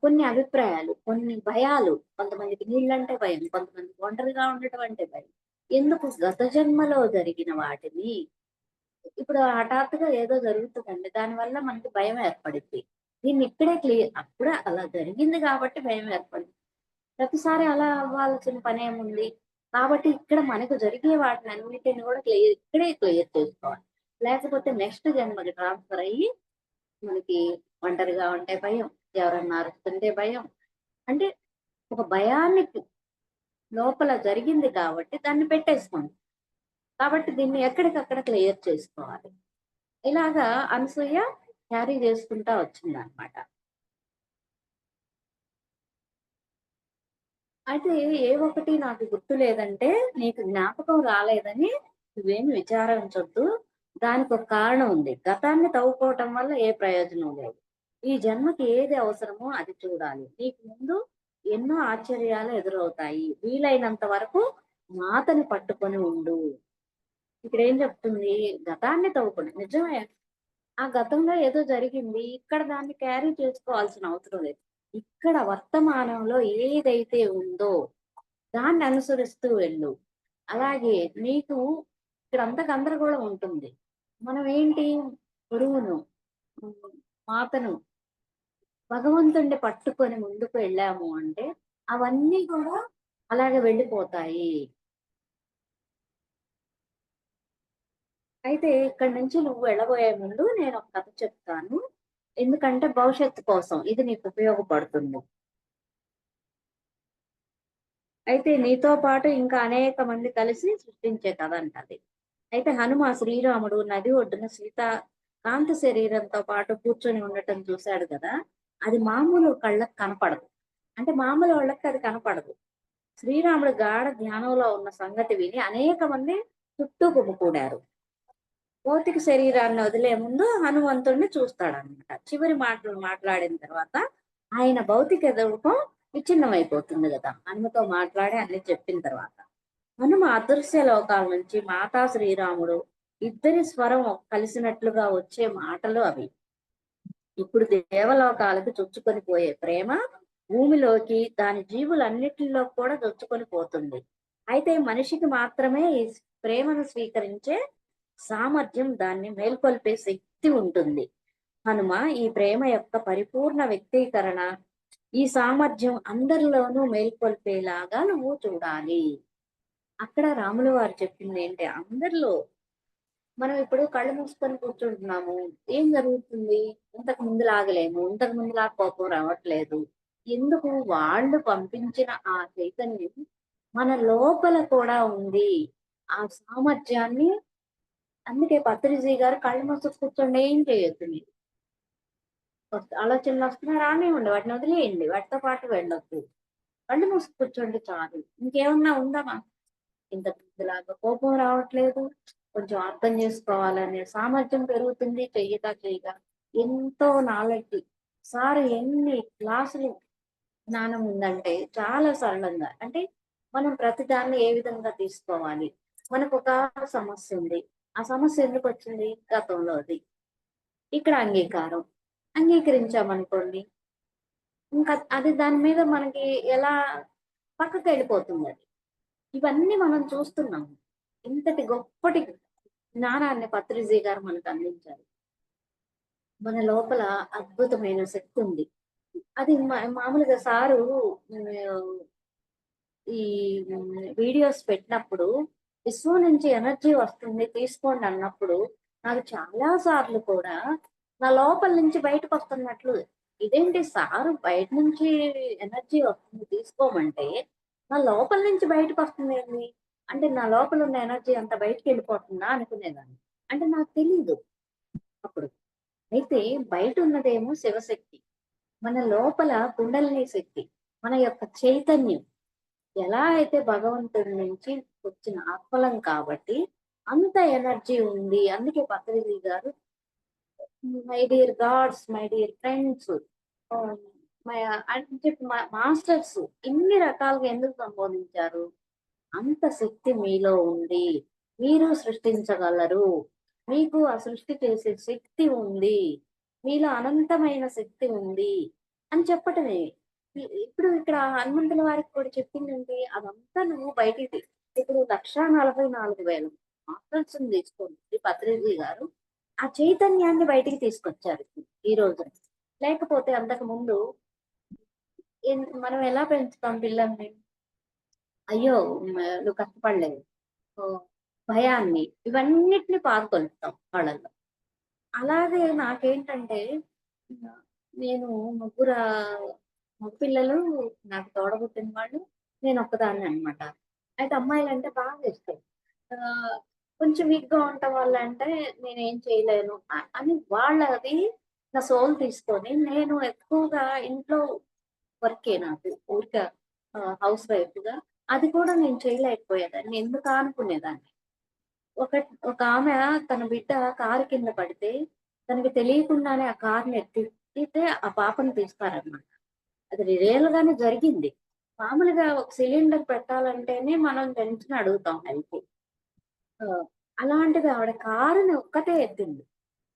A: కొన్ని అభిప్రాయాలు, కొన్ని భయాలు, కొంతమందికి నీళ్ళంటే భయం, కొంతమందికి ఒంటరిగా ఉండటం అంటే భయం. ఎందుకు? గత జన్మలో జరిగిన వాటిని ఇప్పుడు హఠాత్తుగా ఏదో జరుగుతుందండి. దానివల్ల మనకి భయం ఏర్పడిద్ది. దీన్ని ఇక్కడే అప్పుడే అలా జరిగింది కాబట్టి భయం ఏర్పడింది. ప్రతిసారి అలా అవ్వాల్సిన పనేముంది? కాబట్టి ఇక్కడ మనకు జరిగే వాటినన్నిటిని కూడా ఇక్కడే క్లియర్ చేసుకోవాలి. లేకపోతే నెక్స్ట్ జన్మకి ట్రాన్స్‌ఫర్ అయ్యి మనకి ఒంటరిగా ఉంటే భయం, ఎవరన్నా అరుస్తుంటే భయం. అంటే ఒక భయానికి లోపల జరిగింది కాబట్టి దాన్ని పెట్టేసుకోండి. కాబట్టి దీన్ని ఎక్కడికక్కడ క్లియర్ చేసుకోవాలి. ఇలాగా అనసూయ క్యారీ చేసుకుంటా వచ్చిందనమాట. అయితే ఏ ఒక్కటి నాకు గుర్తు లేదంటే, నీకు జ్ఞాపకం రాలేదని నువ్వేమి విచారించొద్దు. దానికొక కారణం ఉంది. గతాన్ని తవ్వుకోవటం వల్ల ఏ ప్రయోజనం లేదు. ఈ జన్మకి ఏది అవసరమో అది చూడాలి. నీకు ముందు ఎన్నో ఆశ్చర్యాలు ఎదురవుతాయి. వీలైనంత వరకు మాతని పట్టుకొని ఉండు. ఇక్కడేం చెప్తుంది? గతాన్ని తవ్వుకోండి. నిజమే. ఆ గతంలో ఏదో జరిగింది. ఇక్కడ దాన్ని క్యారీ చేసుకోవాల్సిన అవసరం లేదు. ఇక్కడ వర్తమానంలో ఏదైతే ఉందో దాన్ని అనుసరిస్తూ వెళ్ళు. అలాగే నీకు ఇక్కడంతా గందరగోళం ఉంటుంది. మనం ఏంటి? గురువును, హ్మ్, మాతను, భగవంతుడిని పట్టుకొని ముందుకు వెళ్ళాము అంటే అవన్నీ కూడా అలాగే వెళ్ళిపోతాయి. అయితే ఇక్కడి నుంచి నువ్వు వెళ్ళబోయే ముందు నేనొక కథ చెప్తాను. ఎందుకంటే భవిష్యత్తు కోసం ఇది నీకు ఉపయోగపడుతుంది. అయితే నీతో పాటు ఇంకా అనేక మంది కలిసి సృష్టించే కథంట అది. అయితే శ్రీరాముడు నది ఒడ్డున కాంత శరీరంతో పాటు కూర్చొని ఉండటం చూశాడు కదా! అది మామూలు కళ్ళకి కనపడదు. అంటే మామూలు వాళ్ళకి అది కనపడదు. శ్రీరాముడు గాఢ ధ్యానంలో ఉన్న సంగతి విని అనేక మంది చుట్టూ గుమికూడారు. భౌతిక శరీరాన్ని వదిలే ముందు హనుమంతుడిని చూస్తాడన్నమాట. చివరి మాటలు మాట్లాడిన తర్వాత ఆయన భౌతిక రూపం విచ్ఛిన్నమైపోతుంది కదా! హనుమతో మాట్లాడి అన్ని చెప్పిన తర్వాత. హనుమ అదృశ్య లోకాల నుంచి మాతా శ్రీరాముడు ఇద్దరి స్వరం కలిసినట్లుగా వచ్చే మాటలు అవి. ఇప్పుడు దేవలోకాలకు చొచ్చుకొని పోయే ప్రేమ భూమిలోకి దాని జీవులన్నిటిలో కూడా చొచ్చుకొని పోతుంది. అయితే మనిషికి మాత్రమే ఈ ప్రేమను స్వీకరించే సామర్థ్యం, దాన్ని మేల్కొల్పే శక్తి ఉంటుంది. హనుమ ఈ ప్రేమ యొక్క పరిపూర్ణ వ్యక్తీకరణ. ఈ సామర్థ్యం అందరిలోనూ మేల్కొల్పేలాగా నువ్వు చూడాలి. అక్కడ రాములు వారు చెప్పింది ఏంటి? అందరిలో మనం ఇప్పుడు కళ్ళు మూసుకొని కూర్చుంటున్నాము. ఏం జరుగుతుంది? ఇంతకు ముందులాగలేము. ఇంతకు ముందులా కోపం రావట్లేదు. ఎందుకు? వాళ్ళు పంపించిన ఆ చైతన్యం మన లోపల కూడా ఉంది. ఆ సామర్థ్యాన్ని అందుకే పత్రిజీ గారు కళ్ళు మూసుకు కూర్చోండి, ఏం చేయొద్దు మీరు. ఆలోచనలు వస్తున్నా రానివ్వండి. వాటిని వదిలేయండి. వాటితో పాటు వెళ్ళొద్దు. కళ్ళు మూసి కూర్చోండి చాలు. ఇంకేమన్నా ఉందా ఇంతకు ముందులాగా కోపం రావట్లేదు. కొంచెం అర్థం చేసుకోవాలనే సామర్థ్యం పెరుగుతుంది చెయ్యగా. ఎంతో నాలెడ్జ్. సార్ ఎన్ని క్లాసులు జ్ఞానం ఉందంటే చాలా సరళంగా. అంటే మనం ప్రతి దాన్ని ఏ విధంగా తీసుకోవాలి. మనకొక సమస్య ఉంది. ఆ సమస్య ఎందుకొచ్చింది? గతంలోది. ఇక్కడ అంగీకారం. అంగీకరించామనుకోండి, ఇంకా అది దాని మీద మనకి ఎలా పక్కకెళ్ళిపోతుందది. ఇవన్నీ మనం చూస్తున్నాం. ఇంతటి గొప్పటి జ్ఞానాన్ని పత్రిజీ గారు మనకు అందించారు. మన లోపల అద్భుతమైన శక్తి ఉంది. అది మామూలుగా సారు ఆహ్, ఈ వీడియోస్ పెట్టినప్పుడు విశ్వం నుంచి ఎనర్జీ వస్తుంది తీసుకోండి అన్నప్పుడు నాకు చాలా సార్లు కూడా నా లోపల నుంచి బయటకొస్తున్నట్లు, ఇదేంటి సారు బయట నుంచి ఎనర్జీ వస్తుంది తీసుకోమంటే నా లోపల నుంచి బయటకొస్తుందేంది? అంటే నా లోపల ఉన్న ఎనర్జీ అంతా బయటికెళ్ళిపోతుందా అనుకునేదాన్ని. అంటే నాకు తెలీదు అప్పుడు. అయితే బయటున్నదేమో శివశక్తి. మన లోపల కుండలిని శక్తి. మన యొక్క చైతన్యం ఎలా అయితే భగవంతుడి నుంచి వచ్చిన ఆత్మలం కాబట్టి అంత ఎనర్జీ ఉంది. అందుకే పత్రిజీ గారు my dear God's, my dear friends, my అని చెప్పి మాస్టర్స్ ఇన్ని రకాలుగా ఎందుకు సంబోధించారు? అంత శక్తి మీలో ఉంది. మీరు సృష్టించగలరు. మీకు ఆ సృష్టి చేసే శక్తి ఉంది. మీలో అనంతమైన శక్తి ఉంది అని చెప్పటమే. ఇప్పుడు ఇక్కడ హనుమంతుల వారికి కూడా చెప్పిందేంటి? అదంతా నువ్వు బయటికి ఇప్పుడు 1,44,000 మాస్టర్స్‌ని తీసుకోండి శ్రీ పత్రిజీ గారు. ఆ చైతన్యాన్ని బయటికి తీసుకొచ్చారు ఈ రోజున. లేకపోతే అంతకుముందు మనం ఎలా పెంచుతాం పిల్లల్ని? అయ్యో! నువ్వు కష్టపడలేవు. ఓహ్! భయాన్ని ఇవన్నిటిని పారదోలుతాం వాళ్ళలో. అలాగే నాకేంటంటే ఆహ్, నేను ముగ్గురా మగపిల్లలు, నాకు తోడబుట్టిన వాళ్ళు, నేనొక్కదాన్నే అన్నమాట. అయితే అమ్మాయిలంటే బాగా ఇష్టం. ఆహ్, కొంచెం వీక్‌గా ఉండటం వల్లంటే నేనేం చేయలేను అని వాళ్ళది నా సోల్ తీసుకొని నేను ఎక్కువగా ఇంట్లో వర్కే నాకు. ఊరికే హౌస్ వైఫ్‌గా అది కూడా నేను చేయలేకపోయేదాన్ని. ఎందుకా అనుకునేదాన్ని. ఒక ఒకామె తన బిడ్డ కారు కింద పడితే, తనకి తెలియకుండానే ఆ కార్‌ని ఎత్తితే ఆ పాపని తీస్తారనమాట. అది రియల్‌గానే జరిగింది. మామూలుగా ఒక సిలిండర్ పెట్టాలంటేనే మనం వెంటనే అడుగుతాం హెల్ప్. ఆహ్, అలాంటిది ఆవిడ కారుని ఒక్కతే ఎత్తింది.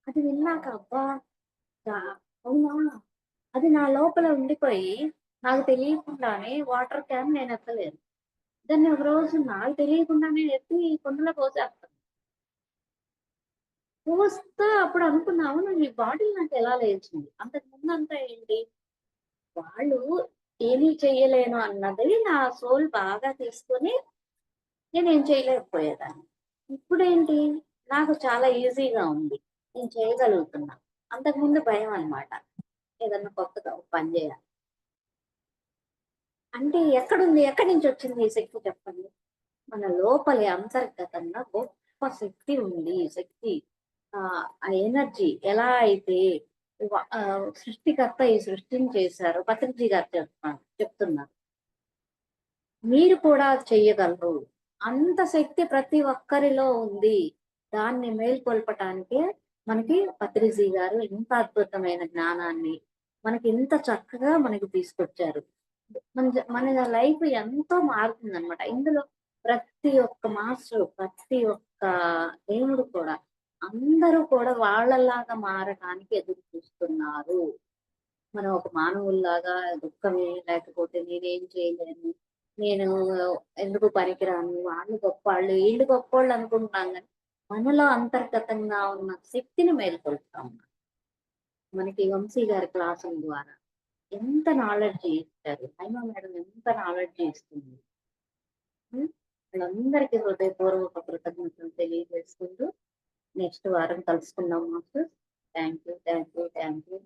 A: అది విన్నాక అబ్బా! చా అవునా! అది నా లోపల ఉండిపోయి, నాకు తెలియకుండానే వాటర్ క్యాన్ నేను ఎత్తలేదు. దాన్ని ఒకరోజు నాకు తెలియకుండానే ఎత్తి కుండలో పోసేస్తా. పోస్తే అప్పుడు అనుకున్నా, అవును ఈ బాటిల్ నాకెలా లేచింది? అంతకు ముందంతా ఏంటి? వాళ్ళు ఏమీ చెయ్యలేను అన్నది నా సోల్ బాగా తీసుకొని నేనేం చేయలేకపోయేదాన్ని. ఇప్పుడేంటి? నాకు చాలా ఈజీగా ఉంది. నేను చేయగలుగుతున్నా. అంతకుముందు భయం అన్నమాట. ఏదన్నా కొత్తగా ఒక పని జేయాలి. అంటే ఎక్కడుంది? ఎక్కడి నుంచొచ్చింది ఈ శక్తి చెప్పండి? మన లోపలి అంతర్గతంగా గొప్ప శక్తి ఉంది. శక్తి ఆ ఎనర్జీ ఎలా అయితే సృష్టికర్త ఈ సృష్టిని చేశారో పత్రిజీ గారు చెప్తున్నారు. మీరు కూడా చెయ్యగలరు. అంత శక్తి ప్రతి ఒక్కరిలో ఉంది. దాన్ని మేల్కొల్పటానికే మనకి పత్రిజీ గారు ఇంత అద్భుతమైన జ్ఞానాన్ని మనకి ఇంత చక్కగా మనకి తీసుకొచ్చారు. మన లైఫ్ ఎంతో మారుతుందనమాట. ఇందులో ప్రతి ఒక్క మాస్టరు, ప్రతి ఒక్క దేవుడు కూడా అందరూ కూడా వాళ్ళలాగా మారటానికి ఎదురు చూస్తున్నారు. మనం ఒక మానవుల్లాగా దుఃఖమే లేకపోతే నేనేం చేయలేను. నేను ఎందుకు పనికిరాను. వాళ్ళు గొప్పోళ్ళు, ఈళ్ళు గొప్పోళ్ళు అనుకుంటాం గానీ, మనలో అంతర్గతంగా ఉన్న శక్తిని మేల్కొల్పుతాం. మనకి వంశీ గారి క్లాసుల ద్వారా ఎంత నాలెడ్జ్ ఇచ్చారు. హైమ మేడం ఎంత నాలెడ్జ్ ఇస్తుంది. హ్మ్. వాళ్ళందరికీ హృదయపూర్వక కృతజ్ఞతలు తెలియజేసుకుంటూ నెక్స్ట్ వారం కలుసుకుందాం masters. Thank you. Thank you. Thank you.